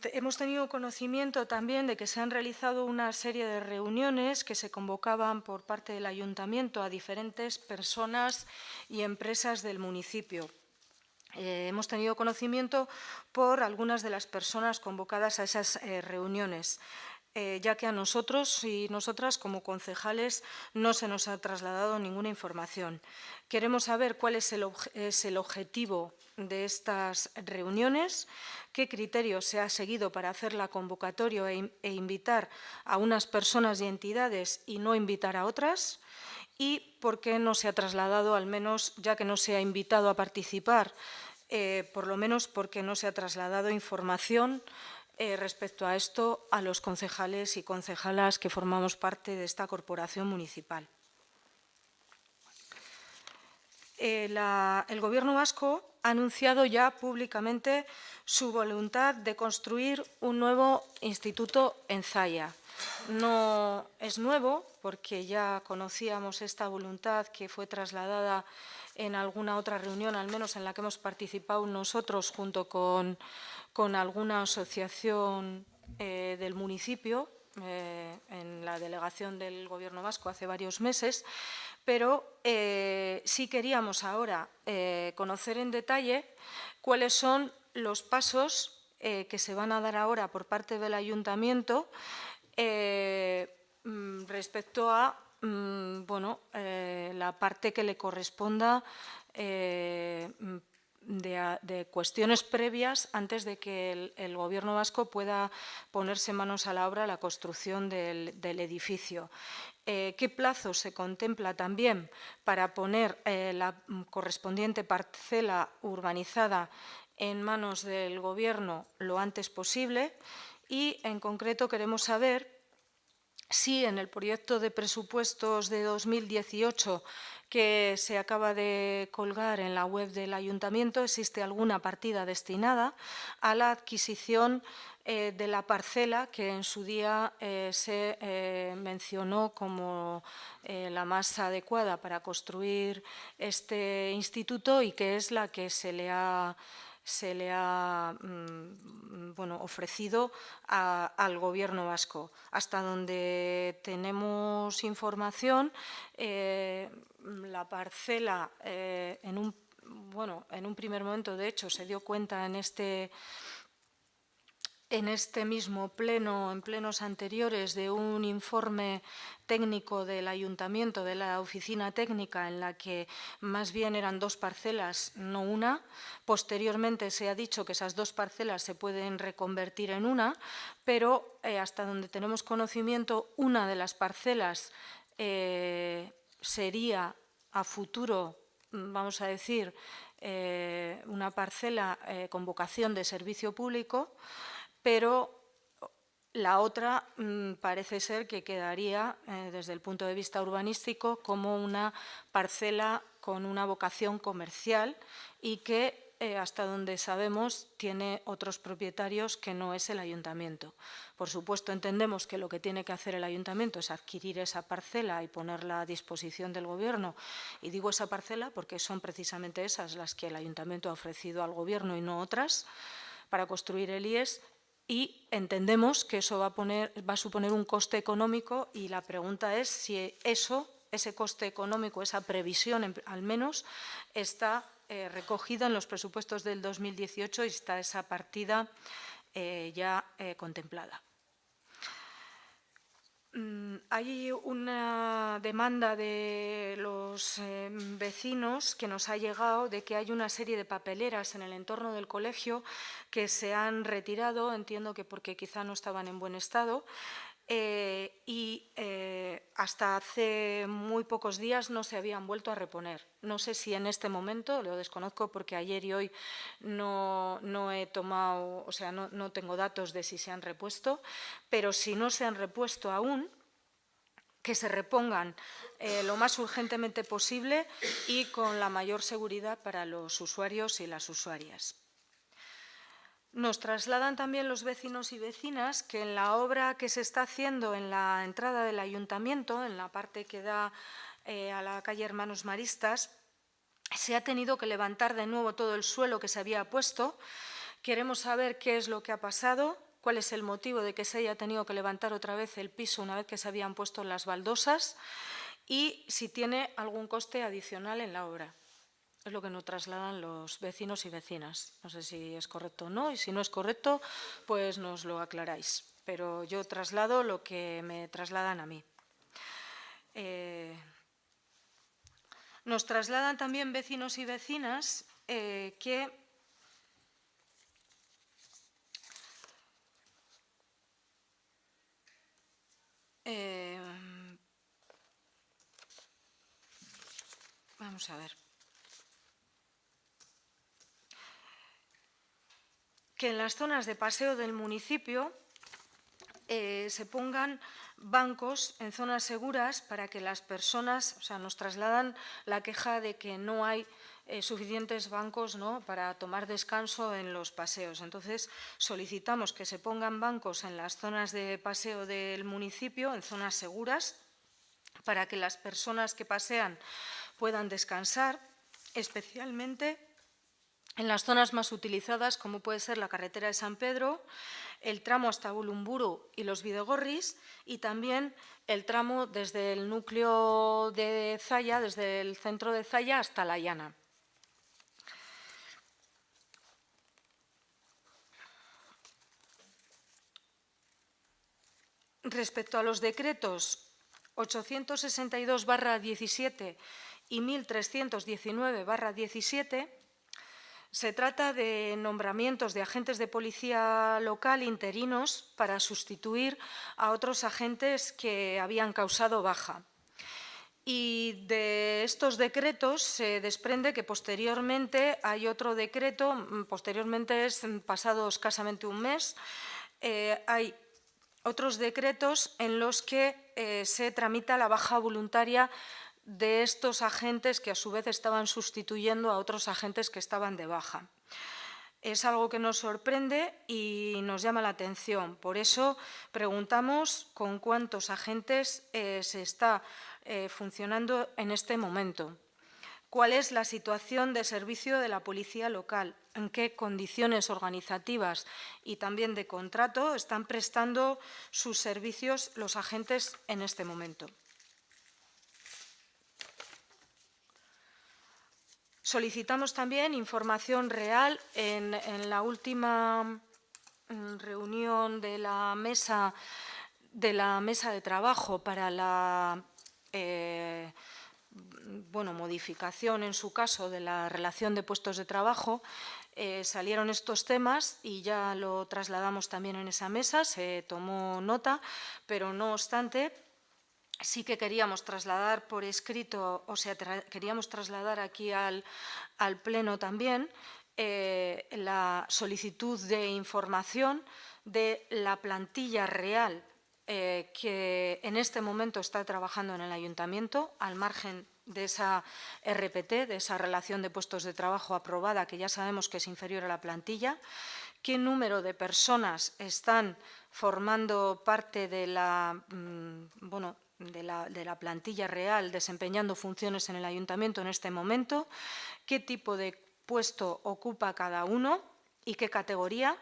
Hemos tenido conocimiento también de que se han realizado una serie de reuniones que se convocaban por parte del ayuntamiento a diferentes personas y empresas del municipio. Hemos tenido conocimiento por algunas de las personas convocadas a esas reuniones, ya que a nosotros y nosotras como concejales no se nos ha trasladado ninguna información. Queremos saber cuál es el objetivo de estas reuniones, qué criterio se ha seguido para hacer la convocatoria e invitar a unas personas y entidades y no invitar a otras, y por qué no se ha trasladado, al menos ya que no se ha invitado a participar, por lo menos porque no se ha trasladado información respecto a esto a los concejales y concejalas que formamos parte de esta corporación municipal. El Gobierno vasco ha anunciado ya públicamente su voluntad de construir un nuevo instituto en Zalla. No es nuevo, porque ya conocíamos esta voluntad que fue trasladada en alguna otra reunión, al menos en la que hemos participado nosotros junto con alguna asociación del municipio, en la delegación del Gobierno vasco hace varios meses, pero sí queríamos ahora conocer en detalle cuáles son los pasos que se van a dar ahora por parte del Ayuntamiento respecto a la parte que le corresponda de cuestiones previas antes de que el Gobierno vasco pueda ponerse manos a la obra a la construcción del edificio. ¿Qué plazo se contempla también para poner la correspondiente parcela urbanizada en manos del Gobierno lo antes posible? Y, en concreto, queremos saber si en el proyecto de presupuestos de 2018 que se acaba de colgar en la web del Ayuntamiento existe alguna partida destinada a la adquisición de la parcela que en su día se mencionó como la más adecuada para construir este instituto y que es la que se le ha ofrecido al Gobierno vasco. Hasta donde tenemos información, la parcela en un primer momento, de hecho, se dio cuenta en este mismo pleno, en plenos anteriores, de un informe técnico del Ayuntamiento, de la oficina técnica, en la que más bien eran dos parcelas, no una. Posteriormente se ha dicho que esas dos parcelas se pueden reconvertir en una, pero hasta donde tenemos conocimiento, una de las parcelas sería a futuro, vamos a decir, una parcela con vocación de servicio público, pero la otra parece ser que quedaría, desde el punto de vista urbanístico, como una parcela con una vocación comercial y que, hasta donde sabemos, tiene otros propietarios que no es el Ayuntamiento. Por supuesto, entendemos que lo que tiene que hacer el Ayuntamiento es adquirir esa parcela y ponerla a disposición del Gobierno. Y digo esa parcela porque son precisamente esas las que el Ayuntamiento ha ofrecido al Gobierno y no otras, para construir el IES. Y entendemos que eso va a suponer un coste económico y la pregunta es si ese coste económico, esa previsión al menos, está recogida en los presupuestos del 2018 y está esa partida ya contemplada. Hay una demanda de los vecinos que nos ha llegado de que hay una serie de papeleras en el entorno del colegio que se han retirado, entiendo que porque quizá no estaban en buen estado, y hasta hace muy pocos días no se habían vuelto a reponer. No sé si en este momento, lo desconozco porque ayer y hoy no he tomado, o sea, no tengo datos de si se han repuesto, pero si no se han repuesto aún, que se repongan lo más urgentemente posible y con la mayor seguridad para los usuarios y las usuarias. Nos trasladan también los vecinos y vecinas que en la obra que se está haciendo en la entrada del Ayuntamiento, en la parte que da a la calle Hermanos Maristas, se ha tenido que levantar de nuevo todo el suelo que se había puesto. Queremos saber qué es lo que ha pasado, cuál es el motivo de que se haya tenido que levantar otra vez el piso una vez que se habían puesto las baldosas y si tiene algún coste adicional en la obra. Es lo que nos trasladan los vecinos y vecinas. No sé si es correcto o no, y si no es correcto, pues nos lo aclaráis. Pero yo traslado lo que me trasladan a mí. Nos trasladan también vecinos y vecinas que vamos a ver. Que en las zonas de paseo del municipio se pongan bancos en zonas seguras para que las personas, o sea, nos trasladan la queja de que no hay suficientes bancos, ¿no?, para tomar descanso en los paseos. Entonces, solicitamos que se pongan bancos en las zonas de paseo del municipio, en zonas seguras, para que las personas que pasean puedan descansar, especialmente en las zonas más utilizadas, como puede ser la carretera de San Pedro, el tramo hasta Bulumburu y los Bidegorris, y también el tramo desde el núcleo de Zalla, desde el centro de Zalla hasta La Llana. Respecto a los decretos 862/17 y 1319/17, se trata de nombramientos de agentes de policía local interinos para sustituir a otros agentes que habían causado baja. Y de estos decretos se desprende que posteriormente hay otro decreto, posteriormente es pasado escasamente un mes, hay otros decretos en los que se tramita la baja voluntaria de estos agentes que a su vez estaban sustituyendo a otros agentes que estaban de baja. Es algo que nos sorprende y nos llama la atención. Por eso preguntamos con cuántos agentes se está funcionando en este momento. ¿Cuál es la situación de servicio de la policía local? ¿En qué condiciones organizativas y también de contrato están prestando sus servicios los agentes en este momento? Solicitamos también información real en la última reunión de la mesa de trabajo para la modificación, en su caso, de la relación de puestos de trabajo. Salieron estos temas y ya lo trasladamos también en esa mesa, se tomó nota, pero no obstante, sí que queríamos trasladar por escrito, o sea, queríamos trasladar aquí al Pleno también la solicitud de información de la plantilla real que en este momento está trabajando en el Ayuntamiento, al margen de esa RPT, de esa relación de puestos de trabajo aprobada, que ya sabemos que es inferior a la plantilla, qué número de personas están formando parte de la plantilla real, desempeñando funciones en el Ayuntamiento en este momento, qué tipo de puesto ocupa cada uno y qué categoría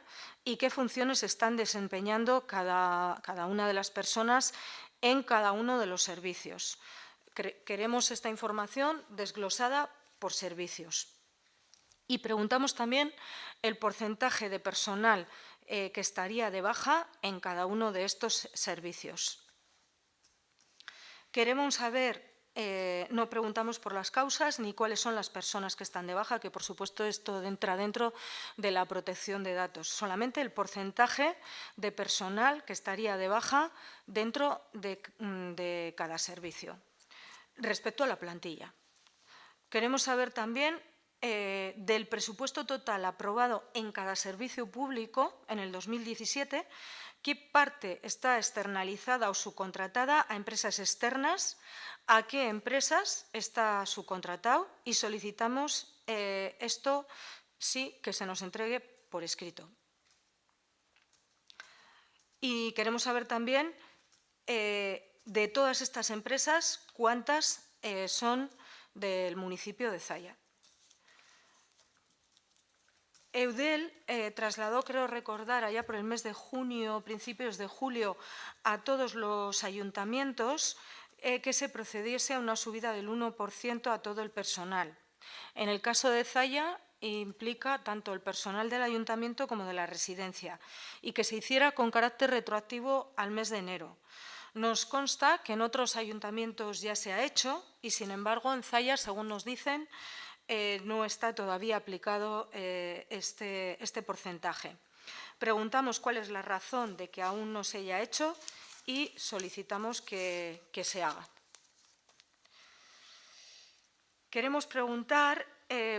y qué funciones están desempeñando cada una de las personas en cada uno de los servicios. Queremos esta información desglosada por servicios. Y preguntamos también el porcentaje de personal que estaría de baja en cada uno de estos servicios. Queremos saber, no preguntamos por las causas ni cuáles son las personas que están de baja, que por supuesto esto entra dentro de la protección de datos, solamente el porcentaje de personal que estaría de baja dentro de cada servicio. Respecto a la plantilla, queremos saber también del presupuesto total aprobado en cada servicio público en el 2017, qué parte está externalizada o subcontratada a empresas externas, a qué empresas está subcontratado, y solicitamos esto sí que se nos entregue por escrito. Y queremos saber también de todas estas empresas cuántas son del municipio de Zalla. Eudel trasladó, creo recordar, allá por el mes de junio, principios de julio, a todos los ayuntamientos que se procediese a una subida del 1% a todo el personal. En el caso de Zalla implica tanto el personal del ayuntamiento como de la residencia y que se hiciera con carácter retroactivo al mes de enero. Nos consta que en otros ayuntamientos ya se ha hecho y, sin embargo, en Zalla, según nos dicen, no está todavía aplicado este porcentaje. Preguntamos cuál es la razón de que aún no se haya hecho y solicitamos que se haga. Queremos preguntar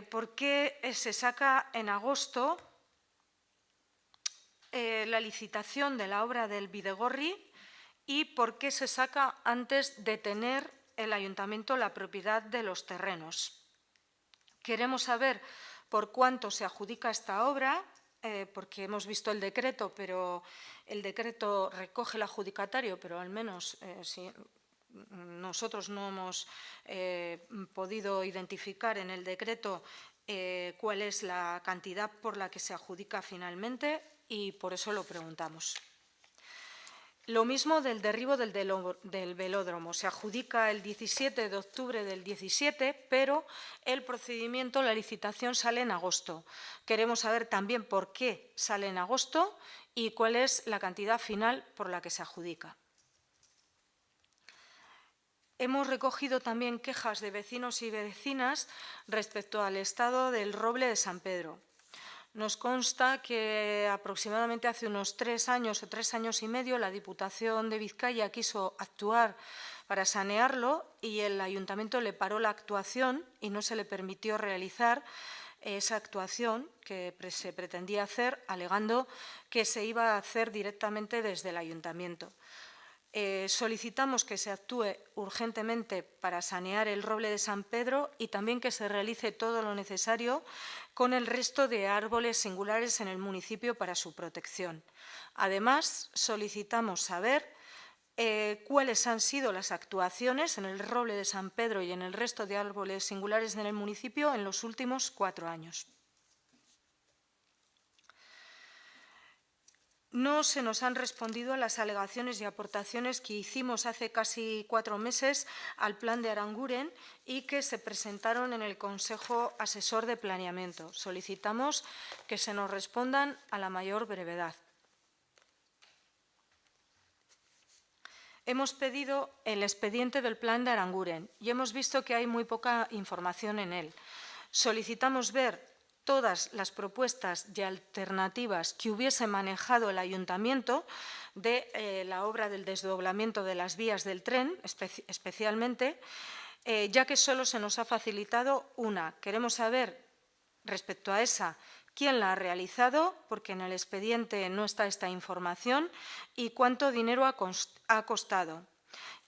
por qué se saca en agosto la licitación de la obra del Bidegorri y por qué se saca antes de tener el Ayuntamiento la propiedad de los terrenos. Queremos saber por cuánto se adjudica esta obra, porque hemos visto el decreto, pero el decreto recoge el adjudicatario, pero al menos si nosotros no hemos podido identificar en el decreto cuál es la cantidad por la que se adjudica finalmente, y por eso lo preguntamos. Lo mismo del derribo del velódromo. Se adjudica el 17 de octubre del 17, pero el procedimiento, la licitación, sale en agosto. Queremos saber también por qué sale en agosto y cuál es la cantidad final por la que se adjudica. Hemos recogido también quejas de vecinos y vecinas respecto al estado del roble de San Pedro. Nos consta que aproximadamente hace unos 3 años o 3 años y medio la Diputación de Vizcaya quiso actuar para sanearlo y el Ayuntamiento le paró la actuación y no se le permitió realizar esa actuación que se pretendía hacer, alegando que se iba a hacer directamente desde el Ayuntamiento. Solicitamos que se actúe urgentemente para sanear el roble de San Pedro y también que se realice todo lo necesario con el resto de árboles singulares en el municipio para su protección. Además, solicitamos saber cuáles han sido las actuaciones en el roble de San Pedro y en el resto de árboles singulares en el municipio en los últimos 4 años. No se nos han respondido a las alegaciones y aportaciones que hicimos hace casi 4 meses al plan de Aranguren y que se presentaron en el Consejo Asesor de Planeamiento. Solicitamos que se nos respondan a la mayor brevedad. Hemos pedido el expediente del plan de Aranguren y hemos visto que hay muy poca información en él. Solicitamos ver todas las propuestas y alternativas que hubiese manejado el Ayuntamiento de la obra del desdoblamiento de las vías del tren, especialmente, ya que solo se nos ha facilitado una. Queremos saber, respecto a esa, quién la ha realizado, porque en el expediente no está esta información, y cuánto dinero ha costado.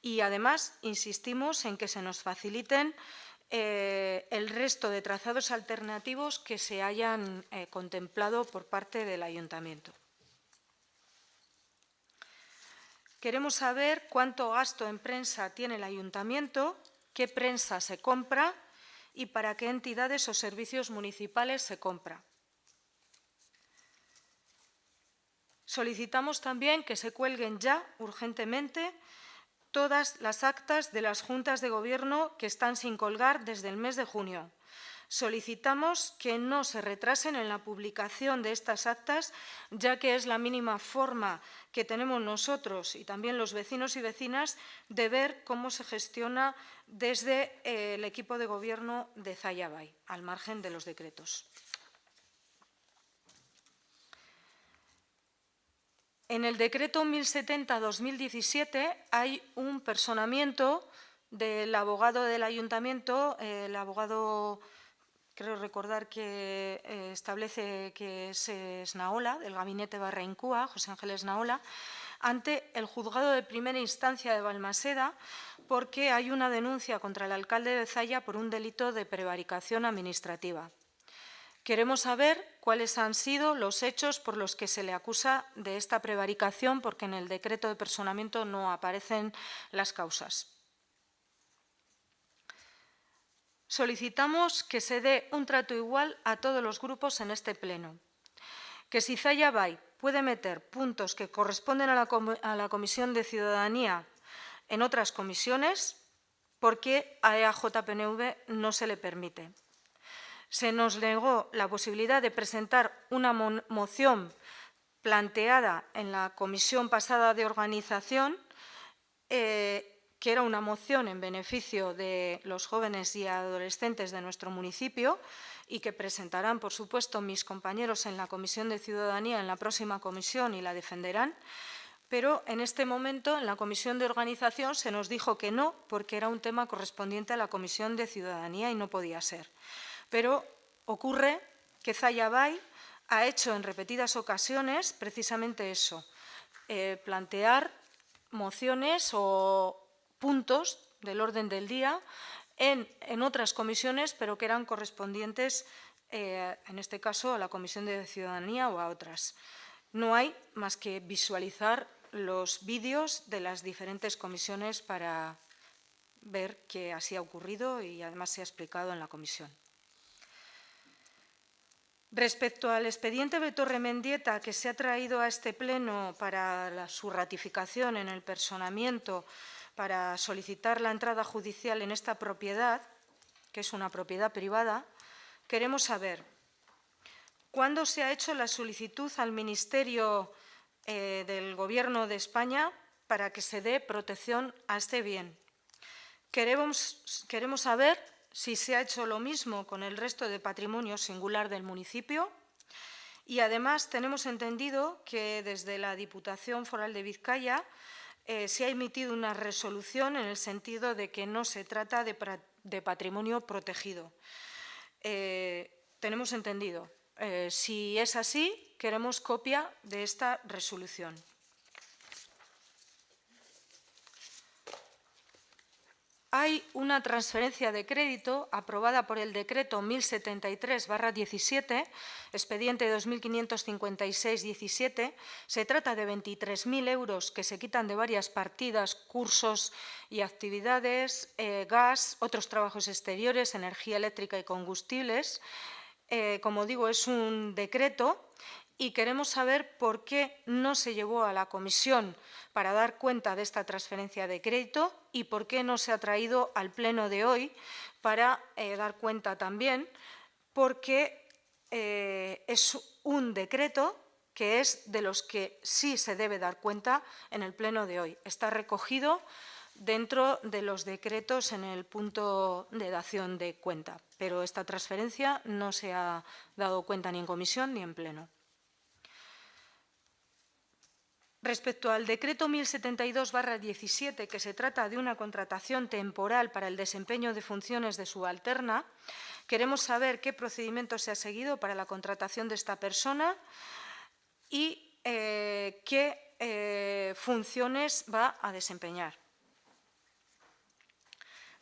Y además, insistimos en que se nos faciliten el resto de trazados alternativos que se hayan contemplado por parte del Ayuntamiento. Queremos saber cuánto gasto en prensa tiene el Ayuntamiento, qué prensa se compra y para qué entidades o servicios municipales se compra. Solicitamos también que se cuelguen ya, urgentemente, todas las actas de las juntas de gobierno que están sin colgar desde el mes de junio. Solicitamos que no se retrasen en la publicación de estas actas, ya que es la mínima forma que tenemos nosotros y también los vecinos y vecinas de ver cómo se gestiona desde el equipo de gobierno de Zaya Bay, al margen de los decretos. En el decreto 1070-2017 hay un personamiento del abogado del Ayuntamiento, el abogado, creo recordar que establece que es Esnaola, del gabinete Barraincúa, José Ángel Esnaola, ante el juzgado de primera instancia de Balmaseda, porque hay una denuncia contra el alcalde de Zaya por un delito de prevaricación administrativa. Queremos saber cuáles han sido los hechos por los que se le acusa de esta prevaricación, porque en el decreto de personamiento no aparecen las causas. Solicitamos que se dé un trato igual a todos los grupos en este pleno. Que si Zaya Bay puede meter puntos que corresponden a la Comisión de Ciudadanía en otras comisiones, ¿por qué a EAJ-PNV no se le permite? Se nos negó la posibilidad de presentar una moción planteada en la comisión pasada de organización, que era una moción en beneficio de los jóvenes y adolescentes de nuestro municipio y que presentarán, por supuesto, mis compañeros en la Comisión de Ciudadanía en la próxima comisión y la defenderán. Pero en este momento, en la comisión de organización, se nos dijo que no, porque era un tema correspondiente a la Comisión de Ciudadanía y no podía ser. Pero ocurre que Zaya Bay ha hecho en repetidas ocasiones precisamente eso, plantear mociones o puntos del orden del día en otras comisiones, pero que eran correspondientes, en este caso, a la Comisión de Ciudadanía o a otras. No hay más que visualizar los vídeos de las diferentes comisiones para ver que así ha ocurrido y además se ha explicado en la comisión. Respecto al expediente Betorre Mendieta que se ha traído a este pleno para su ratificación en el personamiento para solicitar la entrada judicial en esta propiedad, que es una propiedad privada, queremos saber cuándo se ha hecho la solicitud al Ministerio del Gobierno de España para que se dé protección a este bien. Queremos saber si se ha hecho lo mismo con el resto de patrimonio singular del municipio y, además, tenemos entendido que desde la Diputación Foral de Vizcaya se ha emitido una resolución en el sentido de que no se trata de patrimonio protegido. Tenemos entendido. Si es así, queremos copia de esta resolución. Hay una transferencia de crédito aprobada por el decreto 1073/17, expediente 2556-17. Se trata de 23.000 euros que se quitan de varias partidas, cursos y actividades, gas, otros trabajos exteriores, energía eléctrica y combustibles. Como digo, es un decreto. Y queremos saber por qué no se llevó a la comisión para dar cuenta de esta transferencia de crédito y por qué no se ha traído al pleno de hoy para dar cuenta también, porque es un decreto que es de los que sí se debe dar cuenta en el pleno de hoy. Está recogido dentro de los decretos en el punto de dación de cuenta, pero esta transferencia no se ha dado cuenta ni en comisión ni en pleno. Respecto al decreto 1072/17, que se trata de una contratación temporal para el desempeño de funciones de subalterna, queremos saber qué procedimiento se ha seguido para la contratación de esta persona y qué funciones va a desempeñar.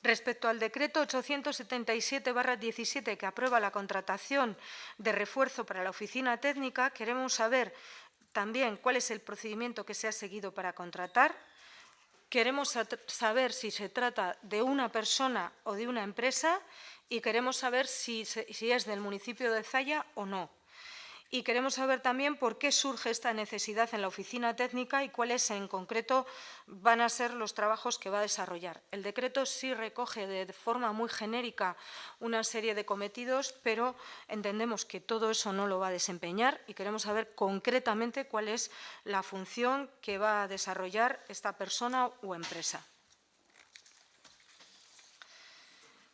Respecto al decreto 877/17, que aprueba la contratación de refuerzo para la oficina técnica, queremos saber también cuál es el procedimiento que se ha seguido para contratar. Queremos saber si se trata de una persona o de una empresa y queremos saber si es del municipio de Zalla o no. Y queremos saber también por qué surge esta necesidad en la oficina técnica y cuáles en concreto van a ser los trabajos que va a desarrollar. El decreto sí recoge de forma muy genérica una serie de cometidos, pero entendemos que todo eso no lo va a desempeñar y queremos saber concretamente cuál es la función que va a desarrollar esta persona o empresa.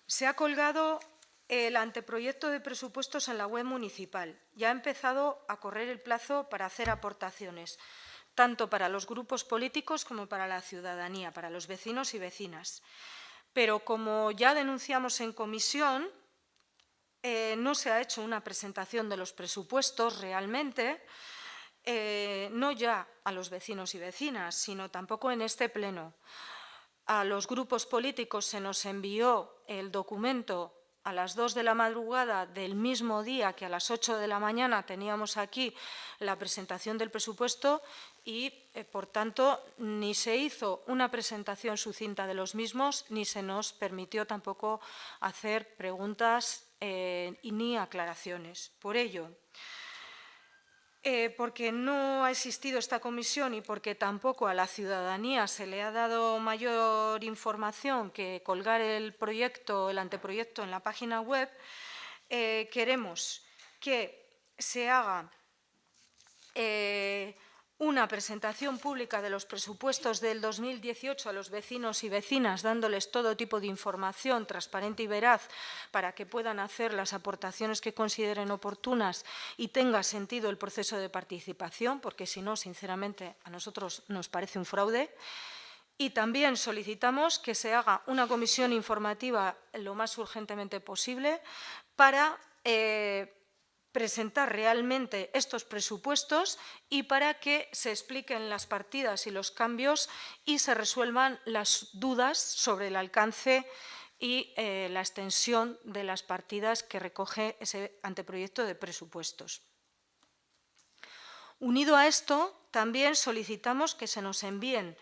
Se ha colgado el anteproyecto de presupuestos en la web municipal. Ya ha empezado a correr el plazo para hacer aportaciones, tanto para los grupos políticos como para la ciudadanía, para los vecinos y vecinas. Pero como ya denunciamos en comisión, no se ha hecho una presentación de los presupuestos realmente, no ya a los vecinos y vecinas, sino tampoco en este pleno. A los grupos políticos se nos envió el documento a las 2 de la madrugada del mismo día que a las 8 de la mañana teníamos aquí la presentación del presupuesto y, por tanto, ni se hizo una presentación sucinta de los mismos ni se nos permitió tampoco hacer preguntas ni aclaraciones. Por ello, porque no ha existido esta comisión y porque tampoco a la ciudadanía se le ha dado mayor información que colgar el anteproyecto en la página web, queremos que se haga una presentación pública de los presupuestos del 2018 a los vecinos y vecinas, dándoles todo tipo de información transparente y veraz para que puedan hacer las aportaciones que consideren oportunas y tenga sentido el proceso de participación, porque si no, sinceramente, a nosotros nos parece un fraude. Y también solicitamos que se haga una comisión informativa lo más urgentemente posible para presentar realmente estos presupuestos y para que se expliquen las partidas y los cambios y se resuelvan las dudas sobre el alcance y la extensión de las partidas que recoge ese anteproyecto de presupuestos. Unido a esto, también solicitamos que se nos envíen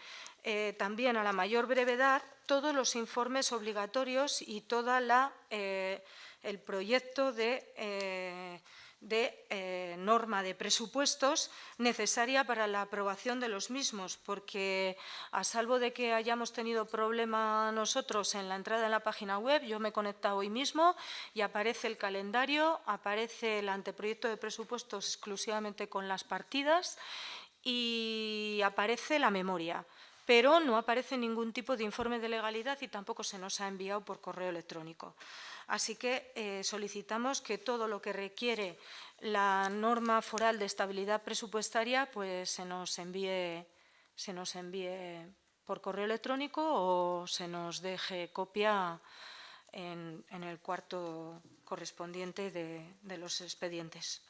también a la mayor brevedad todos los informes obligatorios y todo el proyecto de de norma de presupuestos necesaria para la aprobación de los mismos, porque a salvo de que hayamos tenido problema nosotros en la entrada en la página web, yo me he conectado hoy mismo y aparece el calendario, aparece el anteproyecto de presupuestos exclusivamente con las partidas y aparece la memoria, pero no aparece ningún tipo de informe de legalidad y tampoco se nos ha enviado por correo electrónico. Así que solicitamos que todo lo que requiere la norma foral de estabilidad presupuestaria pues se nos envíe por correo electrónico o se nos deje copia en el cuarto correspondiente de los expedientes.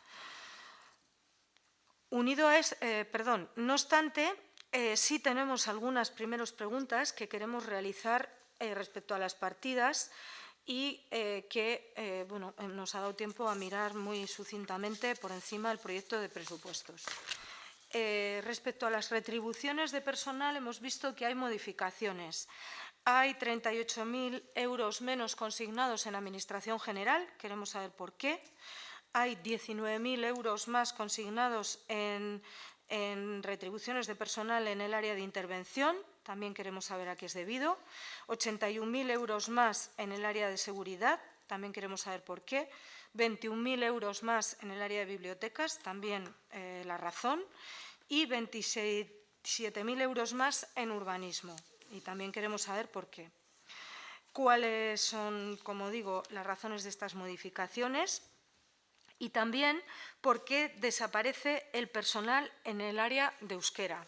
No obstante, sí tenemos algunas primeras preguntas que queremos realizar respecto a las partidas y que nos ha dado tiempo a mirar muy sucintamente por encima del proyecto de presupuestos. Respecto a las retribuciones de personal, hemos visto que hay modificaciones. Hay 38.000 euros menos consignados en Administración General, queremos saber por qué. Hay 19.000 euros más consignados en retribuciones de personal en el área de intervención, también queremos saber a qué es debido. 81.000 euros más en el área de seguridad, también queremos saber por qué. 21.000 euros más en el área de bibliotecas, también la razón. Y 27.000 euros más en urbanismo, y también queremos saber por qué. ¿Cuáles son, como digo, las razones de estas modificaciones? Y también por qué desaparece el personal en el área de euskera.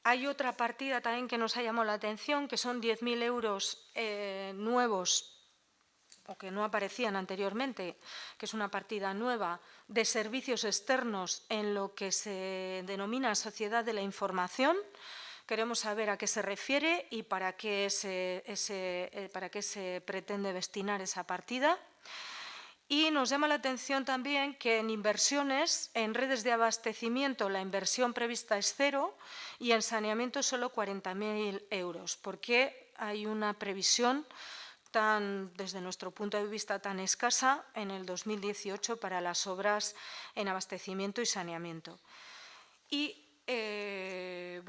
Hay otra partida también que nos ha llamado la atención, que son 10.000 euros nuevos o que no aparecían anteriormente, que es una partida nueva de servicios externos en lo que se denomina Sociedad de la Información. Queremos saber a qué se refiere y para qué se pretende destinar esa partida. Y nos llama la atención también que en inversiones, en redes de abastecimiento, la inversión prevista es 0 y en saneamiento solo 40.000 euros. ¿Por qué hay una previsión desde nuestro punto de vista, tan escasa en el 2018 para las obras en abastecimiento y saneamiento? Y, en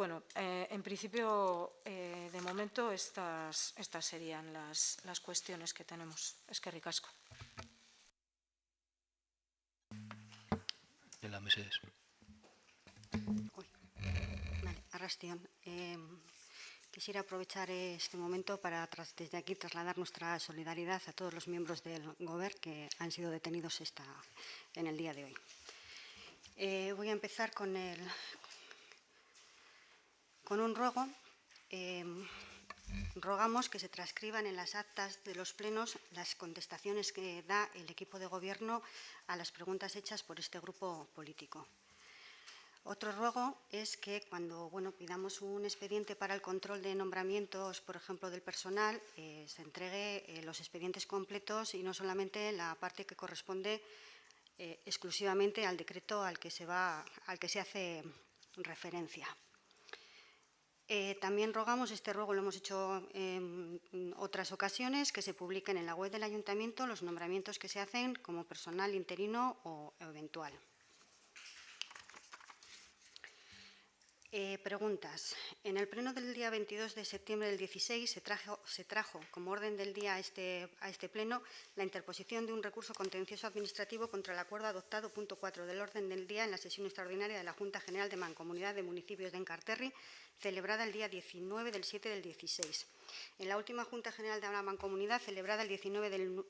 principio, de momento, estas serían las cuestiones que tenemos. Eskerrik asko. En la Mercedes. Vale, arrastion. Quisiera aprovechar este momento para desde aquí trasladar nuestra solidaridad a todos los miembros del Gobierno que han sido detenidos en el día de hoy. Voy a empezar con un ruego. Rogamos que se transcriban en las actas de los plenos las contestaciones que da el equipo de Gobierno a las preguntas hechas por este grupo político. Otro ruego es que cuando pidamos un expediente para el control de nombramientos, por ejemplo, del personal, se entregue los expedientes completos y no solamente la parte que corresponde exclusivamente al decreto al que se hace referencia. También rogamos, este ruego lo hemos hecho en otras ocasiones, que se publiquen en la web del Ayuntamiento los nombramientos que se hacen como personal interino o eventual. Preguntas. En el pleno del día 22 de septiembre del 16 se trajo como orden del día a este pleno la interposición de un recurso contencioso administrativo contra el acuerdo adoptado, punto 4 del orden del día, en la sesión extraordinaria de la Junta General de Mancomunidad de Municipios de Enkarterri, celebrada el día 19 del 7 del 16. En la última Junta General de la Mancomunidad, celebrada el 19 del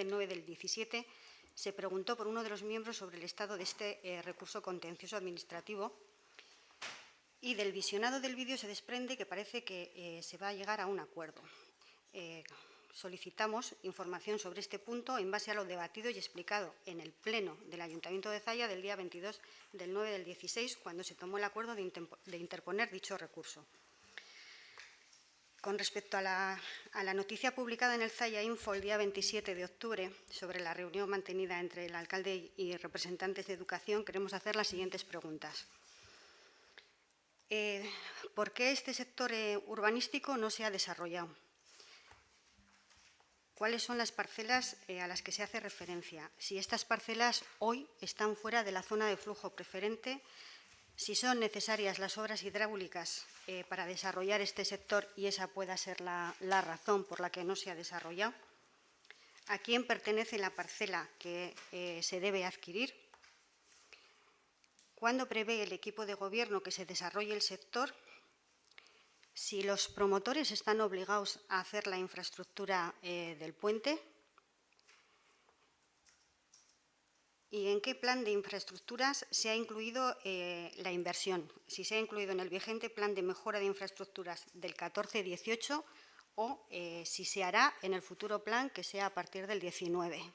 9 del 17, se preguntó por uno de los miembros sobre el estado de este recurso contencioso administrativo. Y del visionado del vídeo se desprende que parece que se va a llegar a un acuerdo. Solicitamos información sobre este punto en base a lo debatido y explicado en el Pleno del Ayuntamiento de Zalla del día 22 del 9 del 16, cuando se tomó el acuerdo de interponer dicho recurso. Con respecto a la noticia publicada en el Zalla Info el día 27 de octubre sobre la reunión mantenida entre el alcalde y representantes de educación, queremos hacer las siguientes preguntas. ¿Por qué este sector urbanístico no se ha desarrollado? cuáles son las parcelas a las que se hace referencia, si estas parcelas hoy están fuera de la zona de flujo preferente, si son necesarias las obras hidráulicas para desarrollar este sector y esa pueda ser la razón por la que no se ha desarrollado, a quién pertenece la parcela que se debe adquirir, cuándo prevé el equipo de gobierno que se desarrolle el sector, si los promotores están obligados a hacer la infraestructura del puente y en qué plan de infraestructuras se ha incluido la inversión, si se ha incluido en el vigente plan de mejora de infraestructuras del 14-18 o si se hará en el futuro plan que sea a partir del 19.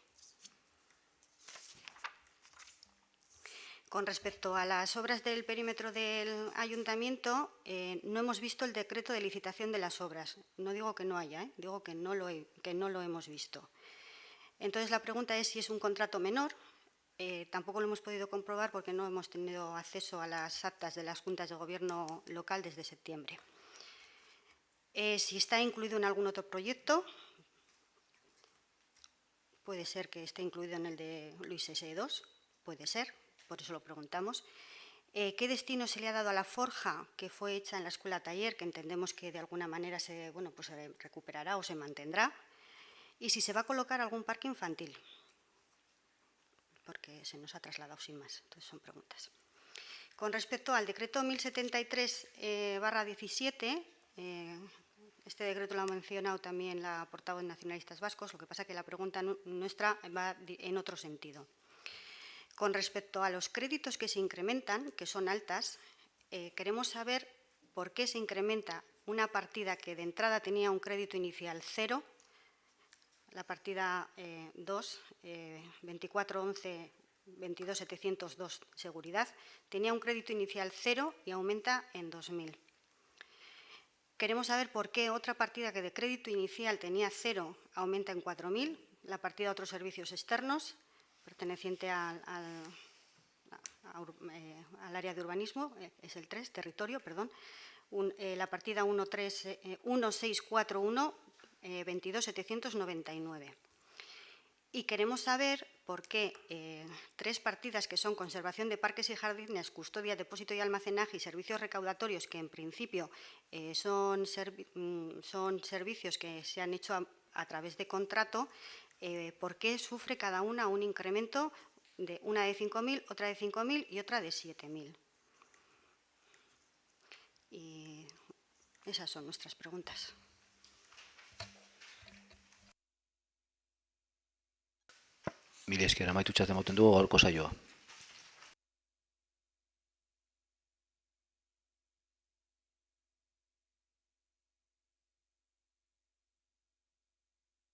Con respecto a las obras del perímetro del ayuntamiento, no hemos visto el decreto de licitación de las obras. No digo que no haya, digo que no lo hemos visto. Entonces, la pregunta es si es un contrato menor. Tampoco lo hemos podido comprobar porque no hemos tenido acceso a las actas de las juntas de gobierno local desde septiembre. Si está incluido en algún otro proyecto, puede ser que esté incluido en el de Luis S2, puede ser. Por eso lo preguntamos. ¿Qué destino se le ha dado a la forja que fue hecha en la escuela taller, que entendemos que de alguna manera se recuperará o se mantendrá? Y si se va a colocar algún parque infantil, porque se nos ha trasladado sin más. Entonces son preguntas. Con respecto al decreto 1073/17, este decreto lo ha mencionado también la portavoz de Nacionalistas Vascos, lo que pasa es que la pregunta nuestra va en otro sentido. Con respecto a los créditos que se incrementan, que son altas, queremos saber por qué se incrementa una partida que de entrada tenía un crédito inicial 0, la partida 2, 2411-22-702, seguridad, tenía un crédito inicial 0 y aumenta en 2000. Queremos saber por qué otra partida que de crédito inicial tenía 0 aumenta en 4.000, la partida de otros servicios externos, perteneciente al área de urbanismo, es el 3, territorio, perdón, la partida 1641, 22.799. Y queremos saber por qué 3 partidas que son conservación de parques y jardines, custodia, depósito y almacenaje y servicios recaudatorios, que en principio son servicios que se han hecho a través de contrato, ¿por qué sufre cada una un incremento de una de 5.000, otra de 5.000 y otra de 7.000? Y esas son nuestras preguntas. Mila esker, amaitutxat ematen dugu gaurko saioa.